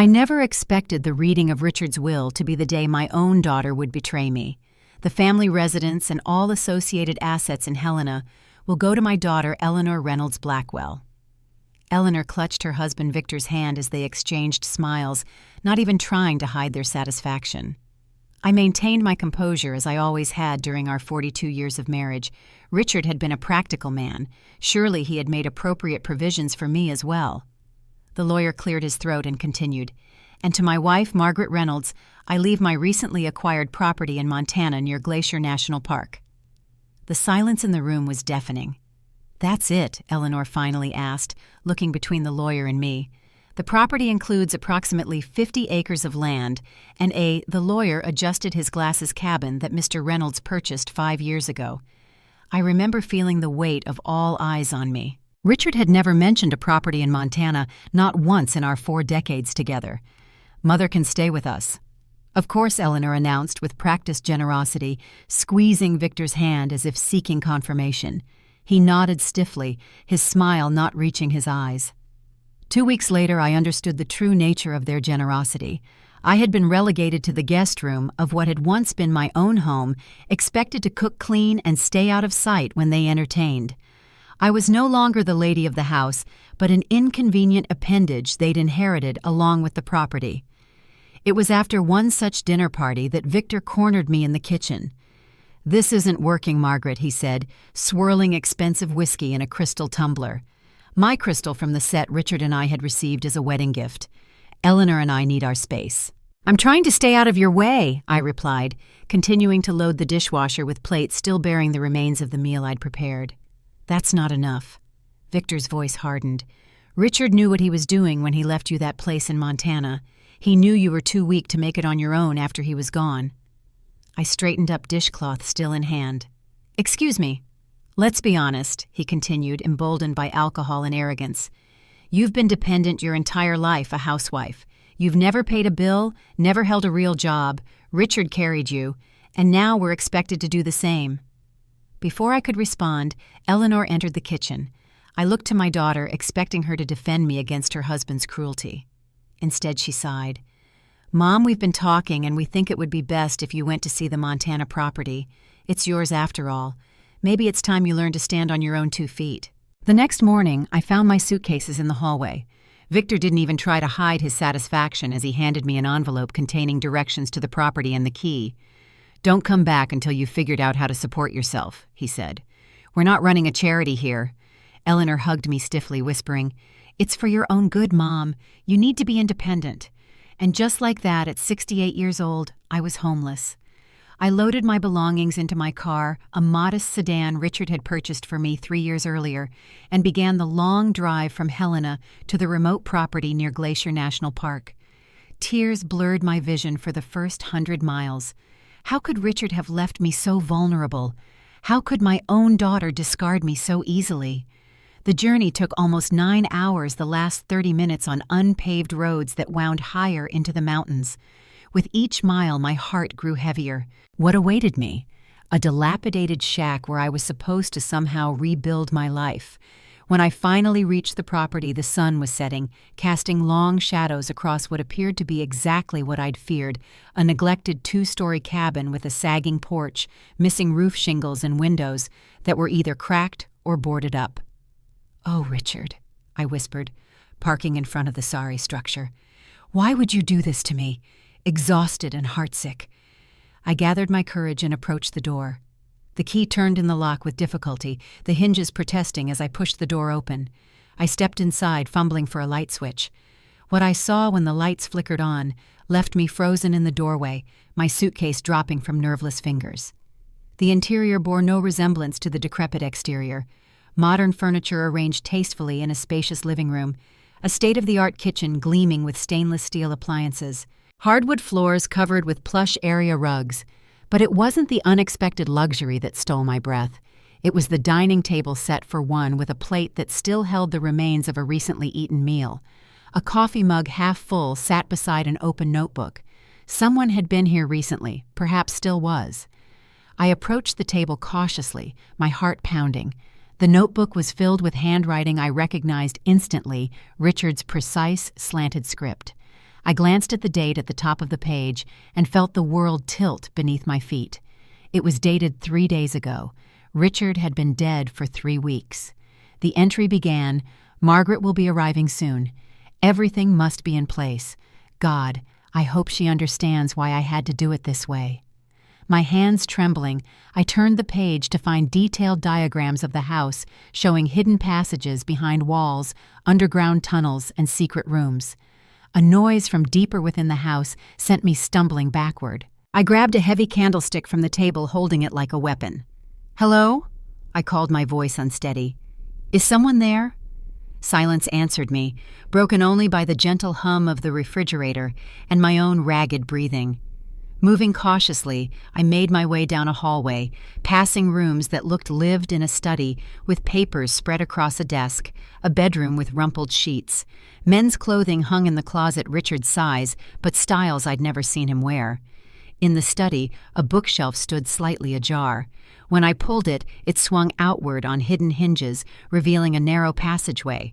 I never expected the reading of Richard's will to be the day my own daughter would betray me. The family residence and all associated assets in Helena will go to my daughter Eleanor Reynolds Blackwell. Eleanor clutched her husband Victor's hand as they exchanged smiles, not even trying to hide their satisfaction. I maintained my composure as I always had during our 42 years of marriage. Richard had been a practical man. Surely he had made appropriate provisions for me as well. The lawyer cleared his throat and continued, "And to my wife, Margaret Reynolds, I leave my recently acquired property in Montana near Glacier National Park." The silence in the room was deafening. "That's it?" Eleanor finally asked, looking between the lawyer and me. "The property includes approximately 50 acres of land and the lawyer adjusted his glasses cabin that Mr. Reynolds purchased 5 years ago. I remember feeling the weight of all eyes on me. Richard had never mentioned a property in Montana, not once in our 4 decades together. "Mother can stay with us." "Of course," Eleanor announced with practiced generosity, squeezing Victor's hand as if seeking confirmation. He nodded stiffly, his smile not reaching his eyes. 2 weeks later, I understood the true nature of their generosity. I had been relegated to the guest room of what had once been my own home, expected to cook clean and stay out of sight when they entertained. I was no longer the lady of the house, but an inconvenient appendage they'd inherited along with the property. It was after one such dinner party that Victor cornered me in the kitchen. "This isn't working, Margaret," he said, swirling expensive whiskey in a crystal tumbler. My crystal from the set Richard and I had received as a wedding gift. "Eleanor and I need our space." "I'm trying to stay out of your way," I replied, continuing to load the dishwasher with plates still bearing the remains of the meal I'd prepared. "That's not enough." Victor's voice hardened. "Richard knew what he was doing when he left you that place in Montana. He knew you were too weak to make it on your own after he was gone." I straightened up, dishcloth still in hand. "Excuse me. Let's be honest," he continued, emboldened by alcohol and arrogance. "You've been dependent your entire life, a housewife. You've never paid a bill, never held a real job. Richard carried you, and now we're expected to do the same." Before I could respond, Eleanor entered the kitchen. I looked to my daughter, expecting her to defend me against her husband's cruelty. Instead, she sighed. "Mom, we've been talking, and we think it would be best if you went to see the Montana property. It's yours after all. Maybe it's time you learned to stand on your own 2 feet." The next morning, I found my suitcases in the hallway. Victor didn't even try to hide his satisfaction as he handed me an envelope containing directions to the property and the key. "Don't come back until you've figured out how to support yourself," he said. "We're not running a charity here." Eleanor hugged me stiffly, whispering, "It's for your own good, Mom. You need to be independent." And just like that, at 68 years old, I was homeless. I loaded my belongings into my car, a modest sedan Richard had purchased for me 3 years earlier, and began the long drive from Helena to the remote property near Glacier National Park. Tears blurred my vision for the first 100 miles. How could Richard have left me so vulnerable? How could my own daughter discard me so easily? The journey took almost 9 hours, the last 30 minutes on unpaved roads that wound higher into the mountains. With each mile, my heart grew heavier. What awaited me? A dilapidated shack where I was supposed to somehow rebuild my life. When I finally reached the property, the sun was setting, casting long shadows across what appeared to be exactly what I'd feared, a neglected 2-story cabin with a sagging porch, missing roof shingles and windows that were either cracked or boarded up. "Oh, Richard," I whispered, parking in front of the sorry structure. "Why would you do this to me?" Exhausted and heartsick. I gathered my courage and approached the door. The key turned in the lock with difficulty, the hinges protesting as I pushed the door open. I stepped inside, fumbling for a light switch. What I saw when the lights flickered on left me frozen in the doorway, my suitcase dropping from nerveless fingers. The interior bore no resemblance to the decrepit exterior. Modern furniture arranged tastefully in a spacious living room, a state-of-the-art kitchen gleaming with stainless steel appliances, hardwood floors covered with plush area rugs. But it wasn't the unexpected luxury that stole my breath. It was the dining table set for one with a plate that still held the remains of a recently eaten meal. A coffee mug half full sat beside an open notebook. Someone had been here recently, perhaps still was. I approached the table cautiously, my heart pounding. The notebook was filled with handwriting I recognized instantly, Richard's precise, slanted script. I glanced at the date at the top of the page and felt the world tilt beneath my feet. It was dated 3 days ago. Richard had been dead for 3 weeks. The entry began, "Margaret will be arriving soon. Everything must be in place. God, I hope she understands why I had to do it this way." My hands trembling, I turned the page to find detailed diagrams of the house showing hidden passages behind walls, underground tunnels, and secret rooms. A noise from deeper within the house sent me stumbling backward. I grabbed a heavy candlestick from the table, holding it like a weapon. "Hello?" I called, my voice unsteady. "Is someone there?" Silence answered me, broken only by the gentle hum of the refrigerator and my own ragged breathing. Moving cautiously, I made my way down a hallway, passing rooms that looked lived in a study with papers spread across a desk, a bedroom with rumpled sheets. Men's clothing hung in the closet Richard's size, but styles I'd never seen him wear. In the study, a bookshelf stood slightly ajar. When I pulled it, it swung outward on hidden hinges, revealing a narrow passageway.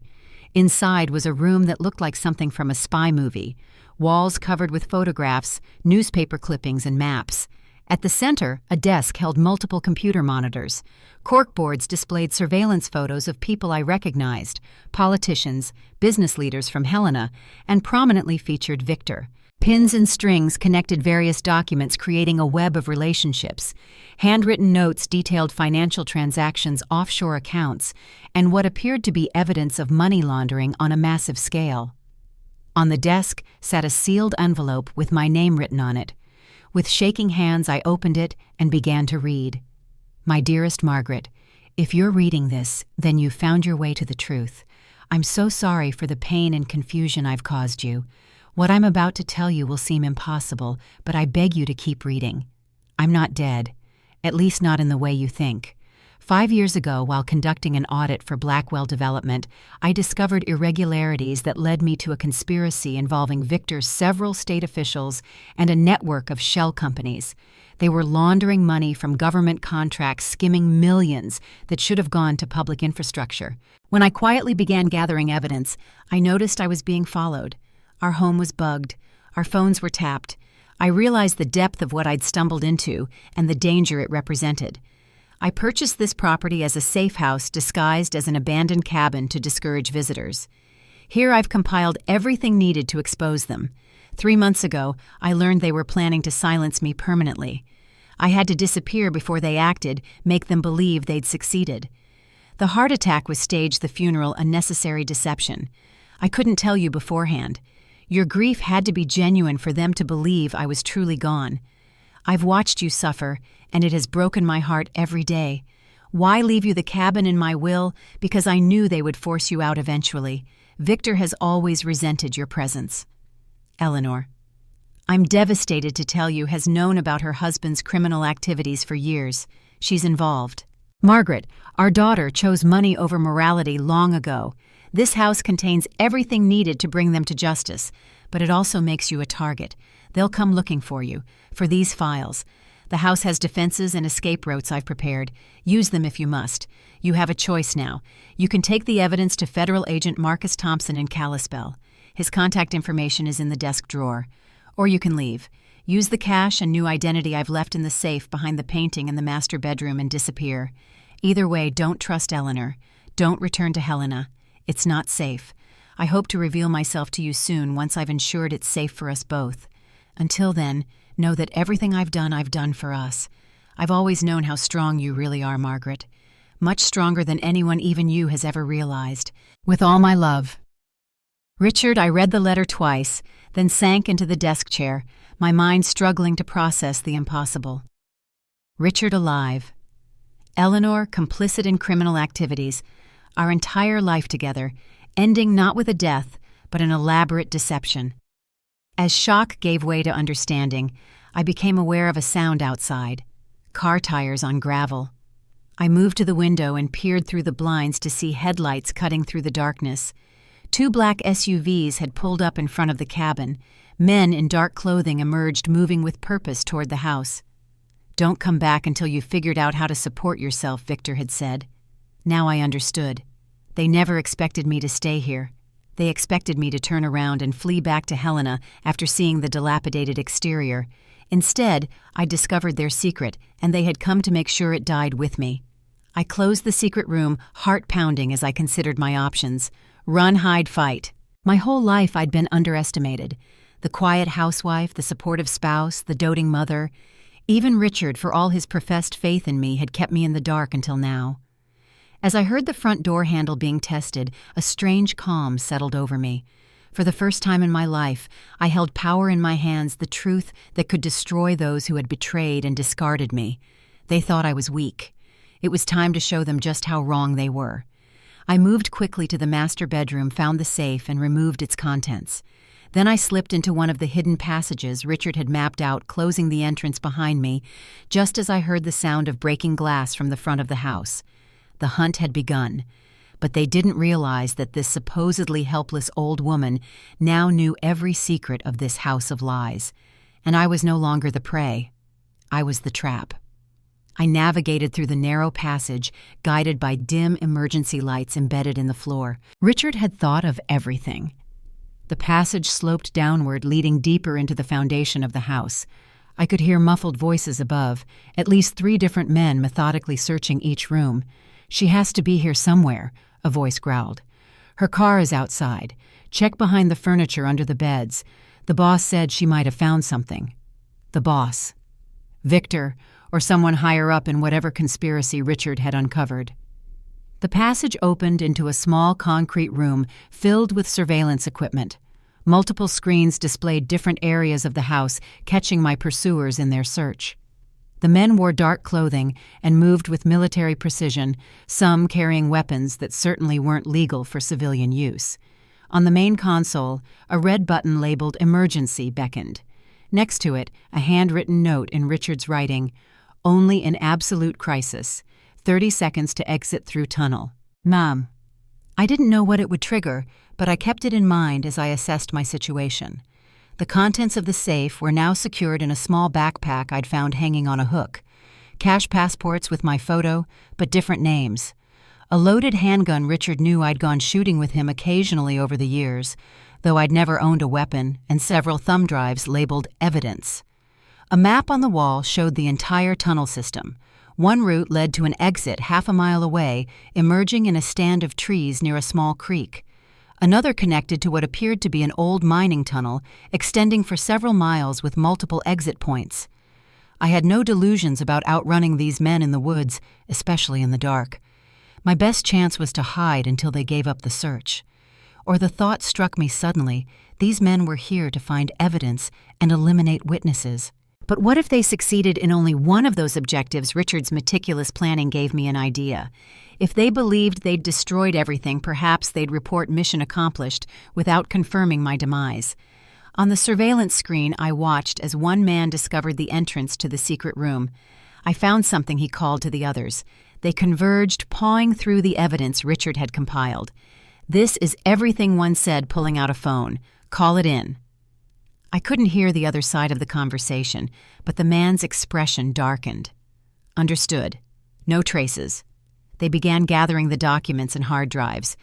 Inside was a room that looked like something from a spy movie. Walls covered with photographs, newspaper clippings, and maps. At the center, a desk held multiple computer monitors. Corkboards displayed surveillance photos of people I recognized, politicians, business leaders from Helena, and prominently featured Victor. Pins and strings connected various documents, creating a web of relationships. Handwritten notes detailed financial transactions, offshore accounts, and what appeared to be evidence of money laundering on a massive scale. On the desk sat a sealed envelope with my name written on it. With shaking hands, I opened it and began to read. "My dearest Margaret, if you're reading this, then you've found your way to the truth. I'm so sorry for the pain and confusion I've caused you. What I'm about to tell you will seem impossible, but I beg you to keep reading. I'm not dead, at least not in the way you think. 5 years ago, while conducting an audit for Blackwell Development, I discovered irregularities that led me to a conspiracy involving Victor's several state officials and a network of shell companies. They were laundering money from government contracts, skimming millions that should have gone to public infrastructure. When I quietly began gathering evidence, I noticed I was being followed. Our home was bugged. Our phones were tapped. I realized the depth of what I'd stumbled into and the danger it represented. I purchased this property as a safe house disguised as an abandoned cabin to discourage visitors. Here I've compiled everything needed to expose them. 3 months ago, I learned they were planning to silence me permanently. I had to disappear before they acted, make them believe they'd succeeded. The heart attack was staged, the funeral a necessary deception. I couldn't tell you beforehand. Your grief had to be genuine for them to believe I was truly gone. I've watched you suffer, and it has broken my heart every day. Why leave you the cabin in my will? Because I knew they would force you out eventually. Victor has always resented your presence. Eleanor. I'm devastated to tell you has known about her husband's criminal activities for years. She's involved. Margaret, our daughter chose money over morality long ago. This house contains everything needed to bring them to justice, but it also makes you a target. They'll come looking for you, for these files. The house has defenses and escape routes I've prepared. Use them if you must. You have a choice now. You can take the evidence to Federal Agent Marcus Thompson in Kalispell. His contact information is in the desk drawer. Or you can leave. Use the cash and new identity I've left in the safe behind the painting in the master bedroom and disappear. Either way, don't trust Eleanor. Don't return to Helena. It's not safe. I hope to reveal myself to you soon once I've ensured it's safe for us both. Until then, know that everything I've done for us. I've always known how strong you really are, Margaret. Much stronger than anyone, even you, has ever realized. With all my love. Richard, I read the letter twice, then sank into the desk chair, my mind struggling to process the impossible. Richard alive. Eleanor complicit in criminal activities. Our entire life together, ending not with a death, but an elaborate deception. As shock gave way to understanding, I became aware of a sound outside. Car tires on gravel. I moved to the window and peered through the blinds to see headlights cutting through the darkness. 2 black SUVs had pulled up in front of the cabin. Men in dark clothing emerged, moving with purpose toward the house. "Don't come back until you've figured out how to support yourself," Victor had said. Now I understood. They never expected me to stay here. They expected me to turn around and flee back to Helena after seeing the dilapidated exterior. Instead, I discovered their secret, and they had come to make sure it died with me. I closed the secret room, heart pounding as I considered my options. Run, hide, fight. My whole life I'd been underestimated. The quiet housewife, the supportive spouse, the doting mother. Even Richard, for all his professed faith in me, had kept me in the dark until now. As I heard the front door handle being tested, a strange calm settled over me. For the first time in my life, I held power in my hands, the truth that could destroy those who had betrayed and discarded me. They thought I was weak. It was time to show them just how wrong they were. I moved quickly to the master bedroom, found the safe, and removed its contents. Then I slipped into one of the hidden passages Richard had mapped out, closing the entrance behind me, just as I heard the sound of breaking glass from the front of the house. The hunt had begun, but they didn't realize that this supposedly helpless old woman now knew every secret of this house of lies. And I was no longer the prey. I was the trap. I navigated through the narrow passage, guided by dim emergency lights embedded in the floor. Richard had thought of everything. The passage sloped downward, leading deeper into the foundation of the house. I could hear muffled voices above, at least 3 different men methodically searching each room. "She has to be here somewhere," a voice growled. "Her car is outside. Check behind the furniture under the beds. The boss said she might have found something." The boss. Victor, or someone higher up in whatever conspiracy Richard had uncovered. The passage opened into a small concrete room filled with surveillance equipment. Multiple screens displayed different areas of the house, catching my pursuers in their search. The men wore dark clothing and moved with military precision, some carrying weapons that certainly weren't legal for civilian use. On the main console, a red button labeled "Emergency" beckoned. Next to it, a handwritten note in Richard's writing, "Only in absolute crisis. 30 seconds to exit through tunnel. Ma'am." I didn't know what it would trigger, but I kept it in mind as I assessed my situation. The contents of the safe were now secured in a small backpack I'd found hanging on a hook. Cash passports with my photo, but different names. A loaded handgun Richard knew I'd gone shooting with him occasionally over the years, though I'd never owned a weapon, and several thumb drives labeled "Evidence." A map on the wall showed the entire tunnel system. One route led to an exit half a mile away, emerging in a stand of trees near a small creek. Another connected to what appeared to be an old mining tunnel, extending for several miles with multiple exit points. I had no delusions about outrunning these men in the woods, especially in the dark. My best chance was to hide until they gave up the search. Or the thought struck me suddenly, these men were here to find evidence and eliminate witnesses. But what if they succeeded in only one of those objectives? Richard's meticulous planning gave me an idea. If they believed they'd destroyed everything, perhaps they'd report mission accomplished without confirming my demise. On the surveillance screen, I watched as one man discovered the entrance to the secret room. I found something, he called to the others. They converged, pawing through the evidence Richard had compiled. "This is everything one said," pulling out a phone. "Call it in." I couldn't hear the other side of the conversation, but the man's expression darkened. "Understood. No traces." They began gathering the documents and hard drives.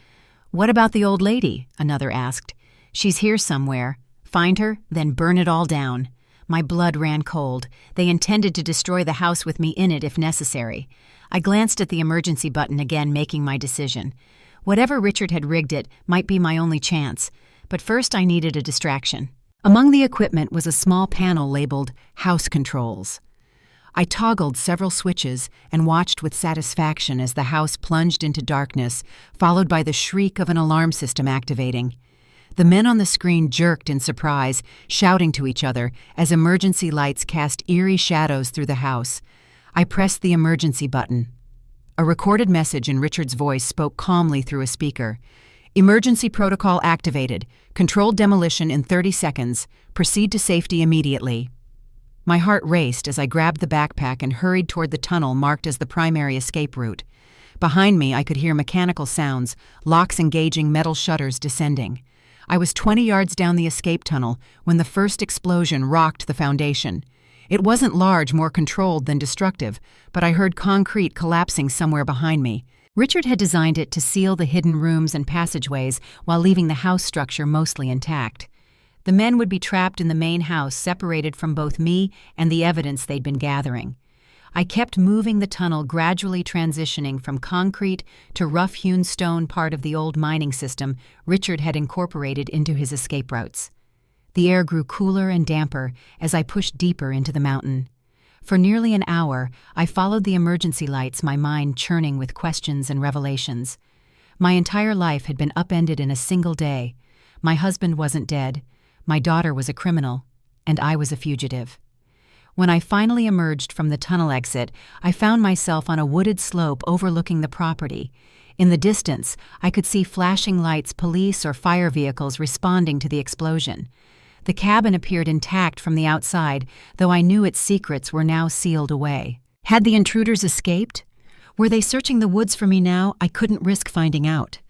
"What about the old lady?" another asked. "She's here somewhere. Find her, then burn it all down." My blood ran cold. They intended to destroy the house with me in it if necessary. I glanced at the emergency button again, making my decision. Whatever Richard had rigged it might be my only chance, but first I needed a distraction. Among the equipment was a small panel labeled "House Controls." I toggled several switches and watched with satisfaction as the house plunged into darkness, followed by the shriek of an alarm system activating. The men on the screen jerked in surprise, shouting to each other as emergency lights cast eerie shadows through the house. I pressed the emergency button. A recorded message in Richard's voice spoke calmly through a speaker. "Emergency protocol activated. Controlled demolition in 30 seconds. Proceed to safety immediately." My heart raced as I grabbed the backpack and hurried toward the tunnel marked as the primary escape route. Behind me, I could hear mechanical sounds, locks engaging, metal shutters descending. I was 20 yards down the escape tunnel when the first explosion rocked the foundation. It wasn't large, more controlled than destructive, but I heard concrete collapsing somewhere behind me. Richard had designed it to seal the hidden rooms and passageways while leaving the house structure mostly intact. The men would be trapped in the main house, separated from both me and the evidence they'd been gathering. I kept moving the tunnel, gradually transitioning from concrete to rough-hewn stone, part of the old mining system Richard had incorporated into his escape routes. The air grew cooler and damper as I pushed deeper into the mountain. For nearly an hour, I followed the emergency lights, my mind churning with questions and revelations. My entire life had been upended in a single day. My husband wasn't dead, my daughter was a criminal, and I was a fugitive. When I finally emerged from the tunnel exit, I found myself on a wooded slope overlooking the property. In the distance, I could see flashing lights, police or fire vehicles responding to the explosion. The cabin appeared intact from the outside, though I knew its secrets were now sealed away. Had the intruders escaped? Were they searching the woods for me now? I couldn't risk finding out.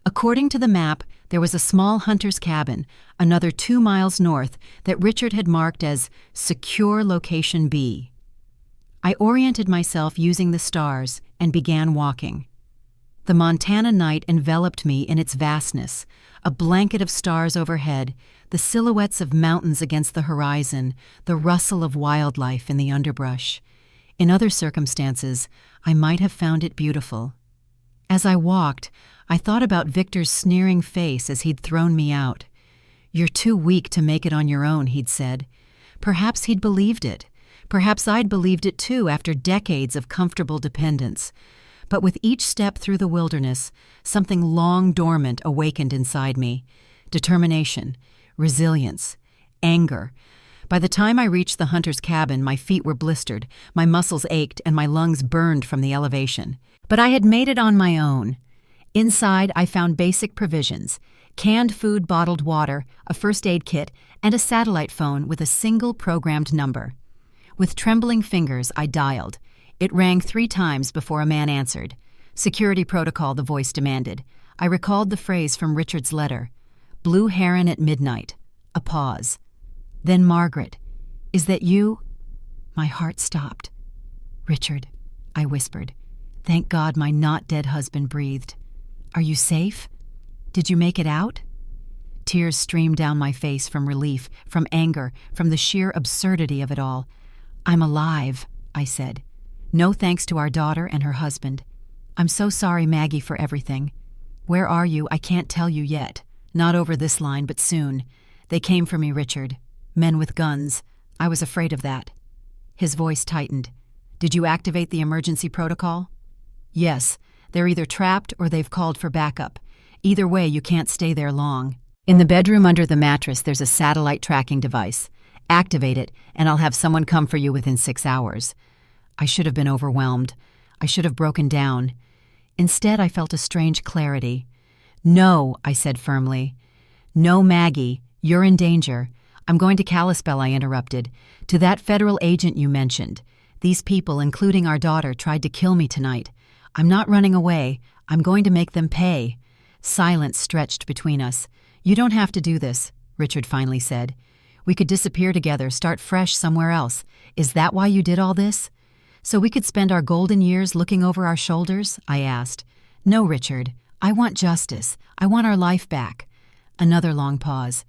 According to the map, there was a small hunter's cabin, another 2 miles north, that Richard had marked as Secure Location B. I oriented myself using the stars and began walking. The Montana night enveloped me in its vastness, a blanket of stars overhead, the silhouettes of mountains against the horizon, the rustle of wildlife in the underbrush. In other circumstances, I might have found it beautiful. As I walked, I thought about Victor's sneering face as he'd thrown me out. "You're too weak to make it on your own," he'd said. Perhaps he'd believed it. Perhaps I'd believed it too after decades of comfortable dependence. But with each step through the wilderness, something long dormant awakened inside me. Determination, resilience, anger. By the time I reached the hunter's cabin, my feet were blistered, my muscles ached, and my lungs burned from the elevation. But I had made it on my own. Inside, I found basic provisions: canned food, bottled water, a first aid kit, and a satellite phone with a single programmed number. With trembling fingers, I dialed. It rang 3 times before a man answered. "Security protocol," the voice demanded. I recalled the phrase from Richard's letter. "Blue heron at midnight." A pause. Then Margaret. "Is that you?" My heart stopped. "Richard," I whispered. Thank God my not-dead husband breathed. "Are you safe? Did you make it out?" Tears streamed down my face from relief, from anger, from the sheer absurdity of it all. "I'm alive," I said. "No thanks to our daughter and her husband. I'm so sorry, Maggie, for everything. Where are you? I can't tell you yet. Not over this line, but soon. They came for me, Richard. Men with guns. I was afraid of that." His voice tightened. "Did you activate the emergency protocol?" "Yes. They're either trapped or they've called for backup. Either way, you can't stay there long. In the bedroom under the mattress, there's a satellite tracking device. Activate it, and I'll have someone come for you within 6 hours." I should have been overwhelmed. I should have broken down. Instead, I felt a strange clarity. "No," I said firmly. "No, Maggie, you're in danger. I'm going to Kalispell," I interrupted. "To that federal agent you mentioned. These people, including our daughter, tried to kill me tonight. I'm not running away. I'm going to make them pay." Silence stretched between us. "You don't have to do this," Richard finally said. "We could disappear together, start fresh somewhere else. Is that why you did all this? So we could spend our golden years looking over our shoulders?" I asked. "No, Richard. I want justice. I want our life back." Another long pause.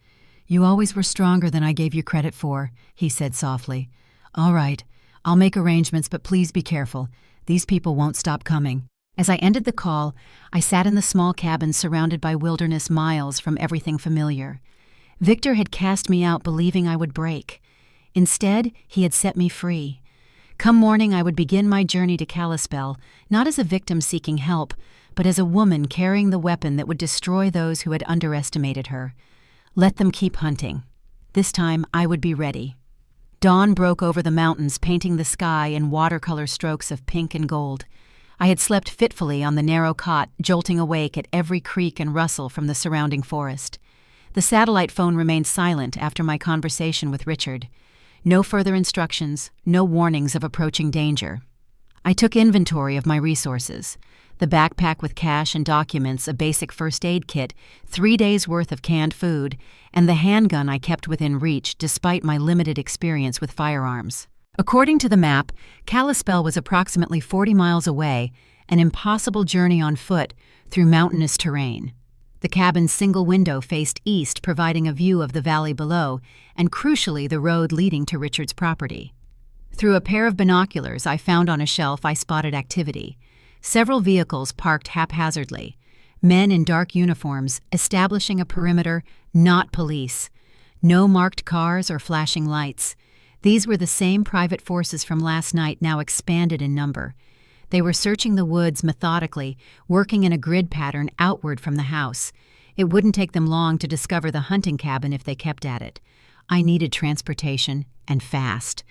"You always were stronger than I gave you credit for," he said softly. "All right. I'll make arrangements, but please be careful. These people won't stop coming." As I ended the call, I sat in the small cabin surrounded by wilderness miles from everything familiar. Victor had cast me out believing I would break. Instead, he had set me free. Come morning, I would begin my journey to Kalispell, not as a victim seeking help, but as a woman carrying the weapon that would destroy those who had underestimated her. Let them keep hunting. This time, I would be ready. Dawn broke over the mountains, painting the sky in watercolor strokes of pink and gold. I had slept fitfully on the narrow cot, jolting awake at every creak and rustle from the surrounding forest. The satellite phone remained silent after my conversation with Richard. No further instructions, no warnings of approaching danger. I took inventory of my resources. The backpack with cash and documents, a basic first aid kit, 3 days' worth of canned food, and the handgun I kept within reach despite my limited experience with firearms. According to the map, Kalispell was approximately 40 miles away, an impossible journey on foot through mountainous terrain. The cabin's single window faced east, providing a view of the valley below, and crucially the road leading to Richard's property. Through a pair of binoculars I found on a shelf, I spotted activity. Several vehicles parked haphazardly. Men in dark uniforms establishing a perimeter, not police. No marked cars or flashing lights. These were the same private forces from last night, now expanded in number. They were searching the woods methodically, working in a grid pattern outward from the house. It wouldn't take them long to discover the hunting cabin if they kept at it. I needed transportation, and fast.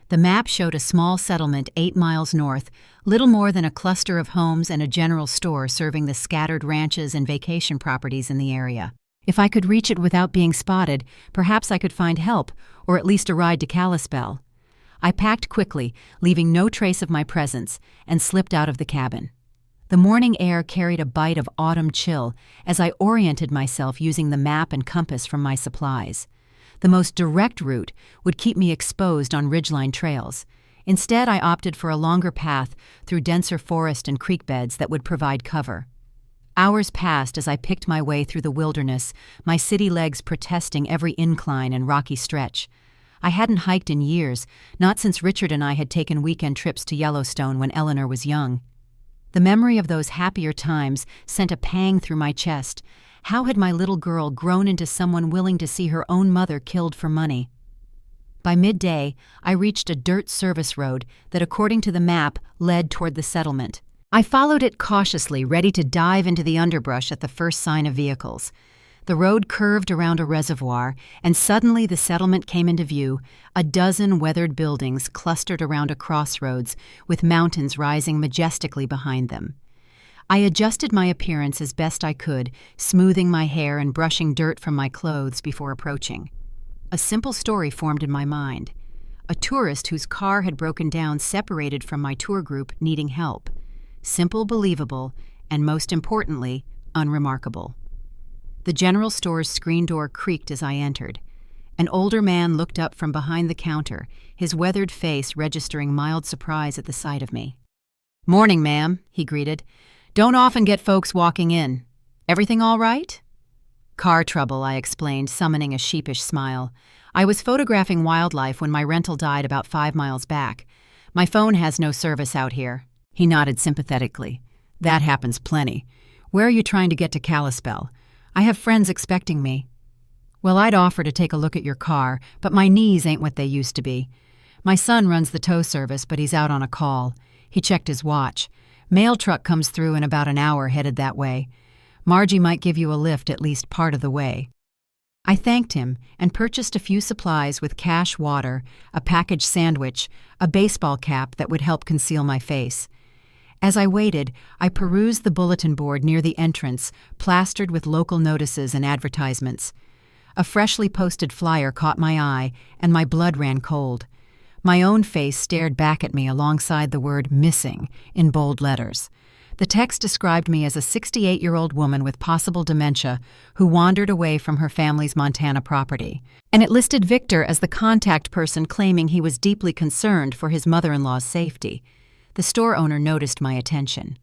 The map showed a small settlement 8 miles north, little more than a cluster of homes and a general store serving the scattered ranches and vacation properties in the area. If I could reach it without being spotted, perhaps I could find help, or at least a ride to Kalispell. I packed quickly, leaving no trace of my presence, and slipped out of the cabin. The morning air carried a bite of autumn chill as I oriented myself using the map and compass from my supplies. The most direct route would keep me exposed on ridgeline trails. Instead, I opted for a longer path through denser forest and creek beds that would provide cover. Hours passed as I picked my way through the wilderness, my city legs protesting every incline and rocky stretch. I hadn't hiked in years, not since Richard and I had taken weekend trips to Yellowstone when Eleanor was young. The memory of those happier times sent a pang through my chest. How had my little girl grown into someone willing to see her own mother killed for money? By midday, I reached a dirt service road that, according to the map, led toward the settlement. I followed it cautiously, ready to dive into the underbrush at the first sign of vehicles. The road curved around a reservoir, and suddenly the settlement came into view, a dozen weathered buildings clustered around a crossroads, with mountains rising majestically behind them. I adjusted my appearance as best I could, smoothing my hair and brushing dirt from my clothes before approaching. A simple story formed in my mind. A tourist whose car had broken down separated from my tour group needing help. Simple, believable, and most importantly, unremarkable. The general store's screen door creaked as I entered. An older man looked up from behind the counter, his weathered face registering mild surprise at the sight of me. "Morning, ma'am," he greeted. "Don't often get folks walking in. Everything all right?" "Car trouble," I explained, summoning a sheepish smile. "I was photographing wildlife when my rental died about 5 miles back. My phone has no service out here." He nodded sympathetically. "That happens plenty. Where are you trying to get to Kalispell? I have friends expecting me." "Well, I'd offer to take a look at your car, but my knees ain't what they used to be. My son runs the tow service, but he's out on a call." He checked his watch. "Mail truck comes through in about an hour headed that way. Margie might give you a lift at least part of the way." I thanked him and purchased a few supplies with cash water, a packaged sandwich, a baseball cap that would help conceal my face. As I waited, I perused the bulletin board near the entrance, plastered with local notices and advertisements. A freshly posted flyer caught my eye, and my blood ran cold. My own face stared back at me alongside the word "missing" in bold letters. The text described me as a 68-year-old woman with possible dementia who wandered away from her family's Montana property. And it listed Victor as the contact person, claiming he was deeply concerned for his mother-in-law's safety. The store owner noticed my attention.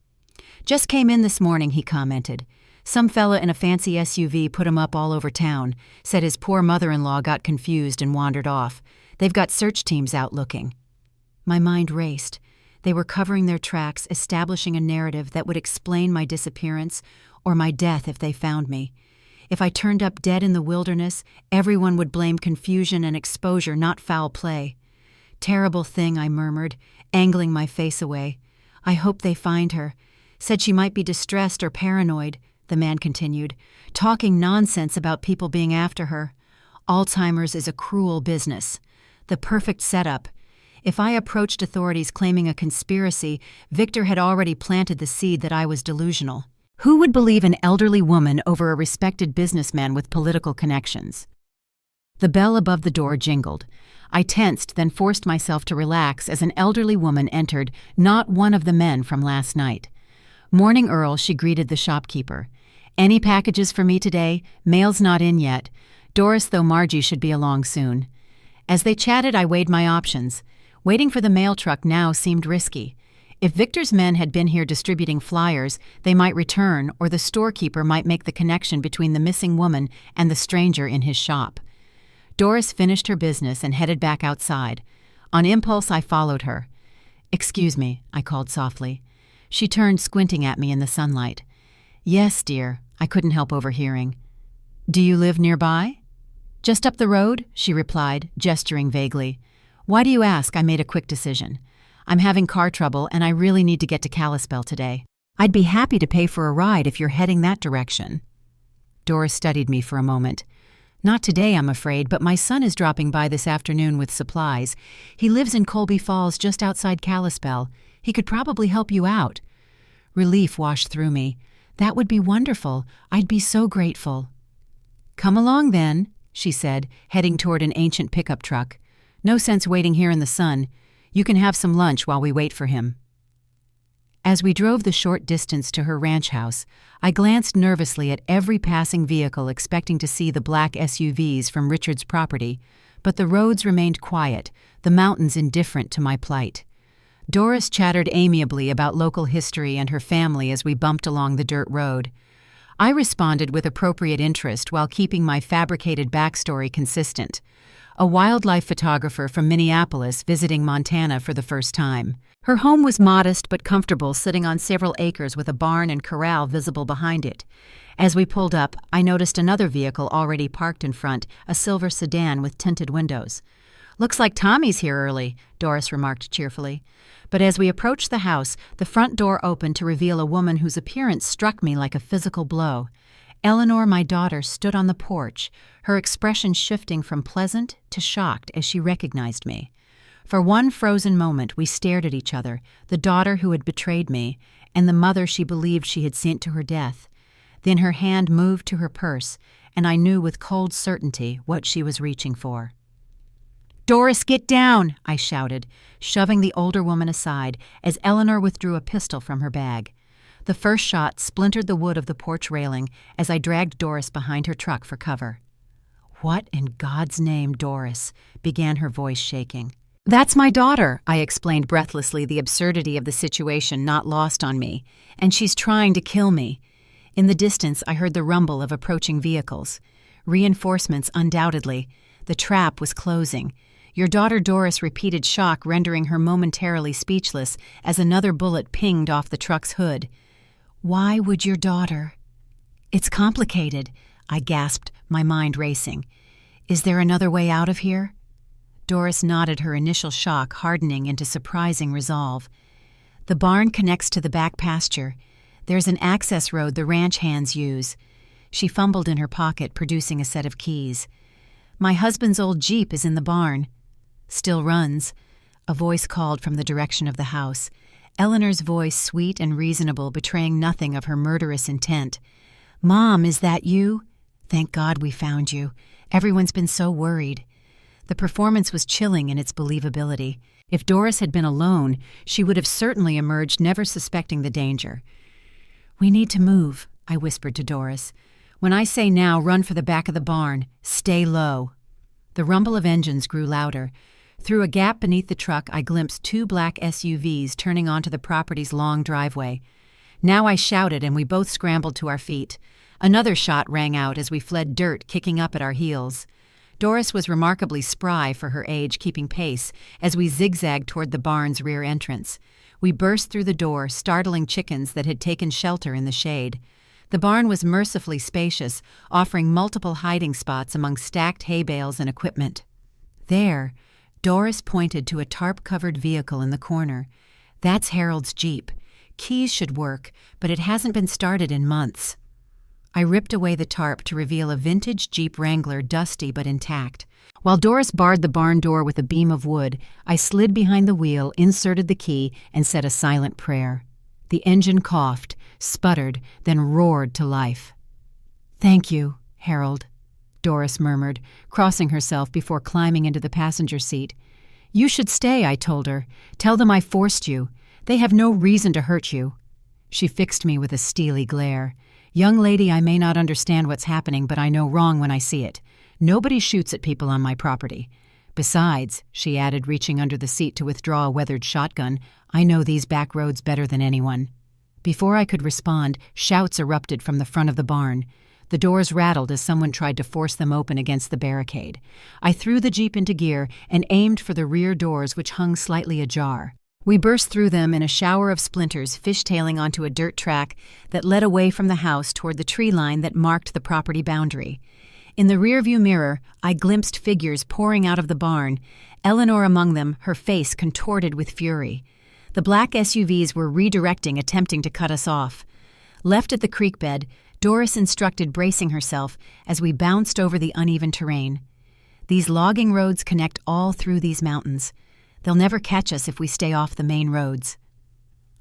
"Just came in this morning," he commented. "Some fella in a fancy SUV put him up all over town, said his poor mother-in-law got confused and wandered off. They've got search teams out looking." My mind raced. They were covering their tracks, establishing a narrative that would explain my disappearance or my death if they found me. If I turned up dead in the wilderness, everyone would blame confusion and exposure, not foul play. "Terrible thing," I murmured, angling my face away. "I hope they find her. Said she might be distressed or paranoid," the man continued, talking nonsense about people being after her. "Alzheimer's is a cruel business. The perfect setup. If I approached authorities claiming a conspiracy, Victor had already planted the seed that I was delusional. Who would believe an elderly woman over a respected businessman with political connections?" The bell above the door jingled. I tensed, then forced myself to relax as an elderly woman entered, not one of the men from last night. "Morning, Earl," she greeted the shopkeeper. "Any packages for me today? Mail's not in yet. Doris, though Margie should be along soon." As they chatted, I weighed my options. Waiting for the mail truck now seemed risky. If Victor's men had been here distributing flyers, they might return, or the storekeeper might make the connection between the missing woman and the stranger in his shop. Doris finished her business and headed back outside. On impulse, I followed her. "Excuse me," I called softly. She turned, squinting at me in the sunlight. "Yes, dear," I couldn't help overhearing. "Do you live nearby?" "Just up the road," she replied, gesturing vaguely. "Why do you ask?" I made a quick decision. "I'm having car trouble and I really need to get to Kalispell today. I'd be happy to pay for a ride if you're heading that direction." Doris studied me for a moment. "Not today, I'm afraid, but my son is dropping by this afternoon with supplies. He lives in Colby Falls just outside Kalispell. He could probably help you out." Relief washed through me. "That would be wonderful. I'd be so grateful." "Come along then," she said, heading toward an ancient pickup truck. "No sense waiting here in the sun. You can have some lunch while we wait for him." As we drove the short distance to her ranch house, I glanced nervously at every passing vehicle, expecting to see the black SUVs from Richard's property, but the roads remained quiet, the mountains indifferent to my plight. Doris chattered amiably about local history and her family as we bumped along the dirt road. I responded with appropriate interest while keeping my fabricated backstory consistent. A wildlife photographer from Minneapolis visiting Montana for the first time. Her home was modest but comfortable, sitting on several acres with a barn and corral visible behind it. As we pulled up, I noticed another vehicle already parked in front, a silver sedan with tinted windows. "Looks like Tommy's here early," Doris remarked cheerfully. But as we approached the house, the front door opened to reveal a woman whose appearance struck me like a physical blow. Eleanor, my daughter, stood on the porch, her expression shifting from pleasant to shocked as she recognized me. For one frozen moment, we stared at each other, the daughter who had betrayed me, and the mother she believed she had sent to her death. Then her hand moved to her purse, and I knew with cold certainty what she was reaching for. "Doris, get down!" I shouted, shoving the older woman aside as Eleanor withdrew a pistol from her bag. The first shot splintered the wood of the porch railing as I dragged Doris behind her truck for cover. "What in God's name, Doris?" began her voice shaking. "That's my daughter," I explained breathlessly, the absurdity of the situation not lost on me. "And she's trying to kill me." In the distance, I heard the rumble of approaching vehicles. Reinforcements, undoubtedly. The trap was closing. Your daughter Doris repeated shock, rendering her momentarily speechless as another bullet pinged off the truck's hood. "Why would your daughter—" "It's complicated," I gasped, my mind racing. "Is there another way out of here?" Doris nodded, her initial shock hardening into surprising resolve. "The barn connects to the back pasture. There's an access road the ranch hands use." She fumbled in her pocket, producing a set of keys. "My husband's old Jeep is in the barn." "Still runs," a voice called from the direction of the house. Eleanor's voice, sweet and reasonable, betraying nothing of her murderous intent. "Mom, is that you? Thank God we found you. Everyone's been so worried." The performance was chilling in its believability. If Doris had been alone, she would have certainly emerged, never suspecting the danger. "We need to move," I whispered to Doris. "When I say now, run for the back of the barn. Stay low." The rumble of engines grew louder. Through a gap beneath the truck, I glimpsed two black SUVs turning onto the property's long driveway. Now I shouted, and we both scrambled to our feet. Another shot rang out as we fled, dirt kicking up at our heels. Doris was remarkably spry for her age, keeping pace as we zigzagged toward the barn's rear entrance. We burst through the door, startling chickens that had taken shelter in the shade. The barn was mercifully spacious, offering multiple hiding spots among stacked hay bales and equipment. There, Doris pointed to a tarp-covered vehicle in the corner. "That's Harold's Jeep. Keys should work, but it hasn't been started in months." I ripped away the tarp to reveal a vintage Jeep Wrangler, dusty but intact. While Doris barred the barn door with a beam of wood, I slid behind the wheel, inserted the key, and said a silent prayer. The engine coughed, sputtered, then roared to life. "Thank you, Harold," Doris murmured, crossing herself before climbing into the passenger seat. "You should stay," I told her. "Tell them I forced you. They have no reason to hurt you." She fixed me with a steely glare. "Young lady, I may not understand what's happening, but I know wrong when I see it. Nobody shoots at people on my property. Besides, she added, reaching under the seat to withdraw a weathered shotgun, I know these back roads better than anyone. Before I could respond, shouts erupted from the front of the barn. The doors rattled as someone tried to force them open against the barricade. I threw the Jeep into gear and aimed for the rear doors, which hung slightly ajar. We burst through them in a shower of splinters, fishtailing onto a dirt track that led away from the house toward the tree line that marked the property boundary. In the rearview mirror, I glimpsed figures pouring out of the barn, Eleanor among them, her face contorted with fury. The black SUVs were redirecting, attempting to cut us off. Left at the creek bed, Doris instructed, bracing herself as we bounced over the uneven terrain. These logging roads connect all through these mountains. They'll never catch us if we stay off the main roads.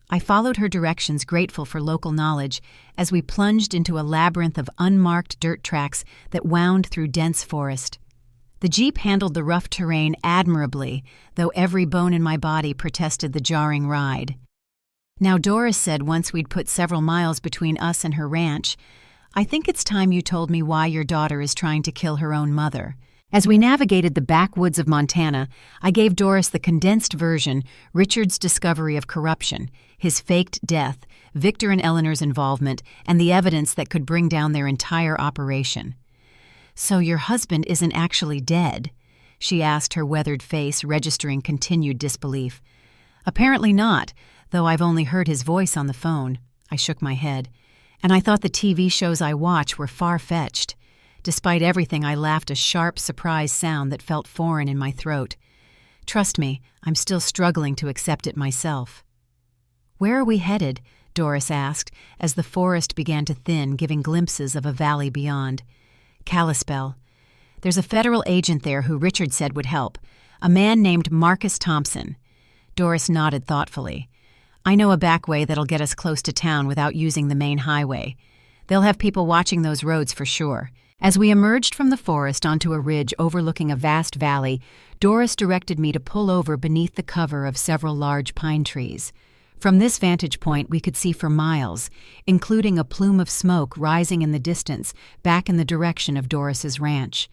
I followed her directions, grateful for local knowledge, as we plunged into a labyrinth of unmarked dirt tracks that wound through dense forest. The Jeep handled the rough terrain admirably, though every bone in my body protested the jarring ride. Now, Doris said once we'd put several miles between us and her ranch, I think it's time you told me why your daughter is trying to kill her own mother. As we navigated the backwoods of Montana, I gave Doris the condensed version, Richard's discovery of corruption, his faked death, Victor and Eleanor's involvement, and the evidence that could bring down their entire operation. So your husband isn't actually dead? She asked, her weathered face registering continued disbelief. Apparently not, though I've only heard his voice on the phone. I shook my head. And I thought the TV shows I watch were far-fetched. Despite everything, I laughed, a sharp, surprised sound that felt foreign in my throat. Trust me, I'm still struggling to accept it myself. Where are we headed? Doris asked, as the forest began to thin, giving glimpses of a valley beyond. Kalispell. There's a federal agent there who Richard said would help, a man named Marcus Thompson. Doris nodded thoughtfully. I know a back way that'll get us close to town without using the main highway. They'll have people watching those roads for sure. As we emerged from the forest onto a ridge overlooking a vast valley, Doris directed me to pull over beneath the cover of several large pine trees. From this vantage point, we could see for miles, including a plume of smoke rising in the distance back in the direction of Doris's ranch.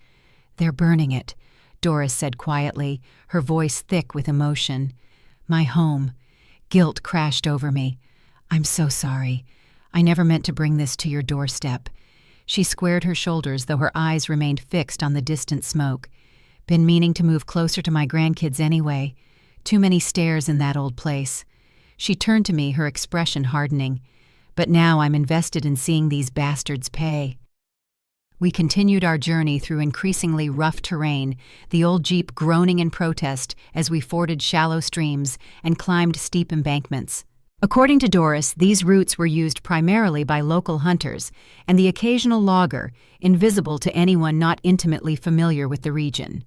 They're burning it, Doris said quietly, her voice thick with emotion. My home. Guilt crashed over me. I'm so sorry. I never meant to bring this to your doorstep. She squared her shoulders, though her eyes remained fixed on the distant smoke. Been meaning to move closer to my grandkids anyway. Too many stairs in that old place. She turned to me, her expression hardening. But now I'm invested in seeing these bastards pay. We continued our journey through increasingly rough terrain, the old Jeep groaning in protest as we forded shallow streams and climbed steep embankments. According to Doris, these routes were used primarily by local hunters and the occasional logger, invisible to anyone not intimately familiar with the region.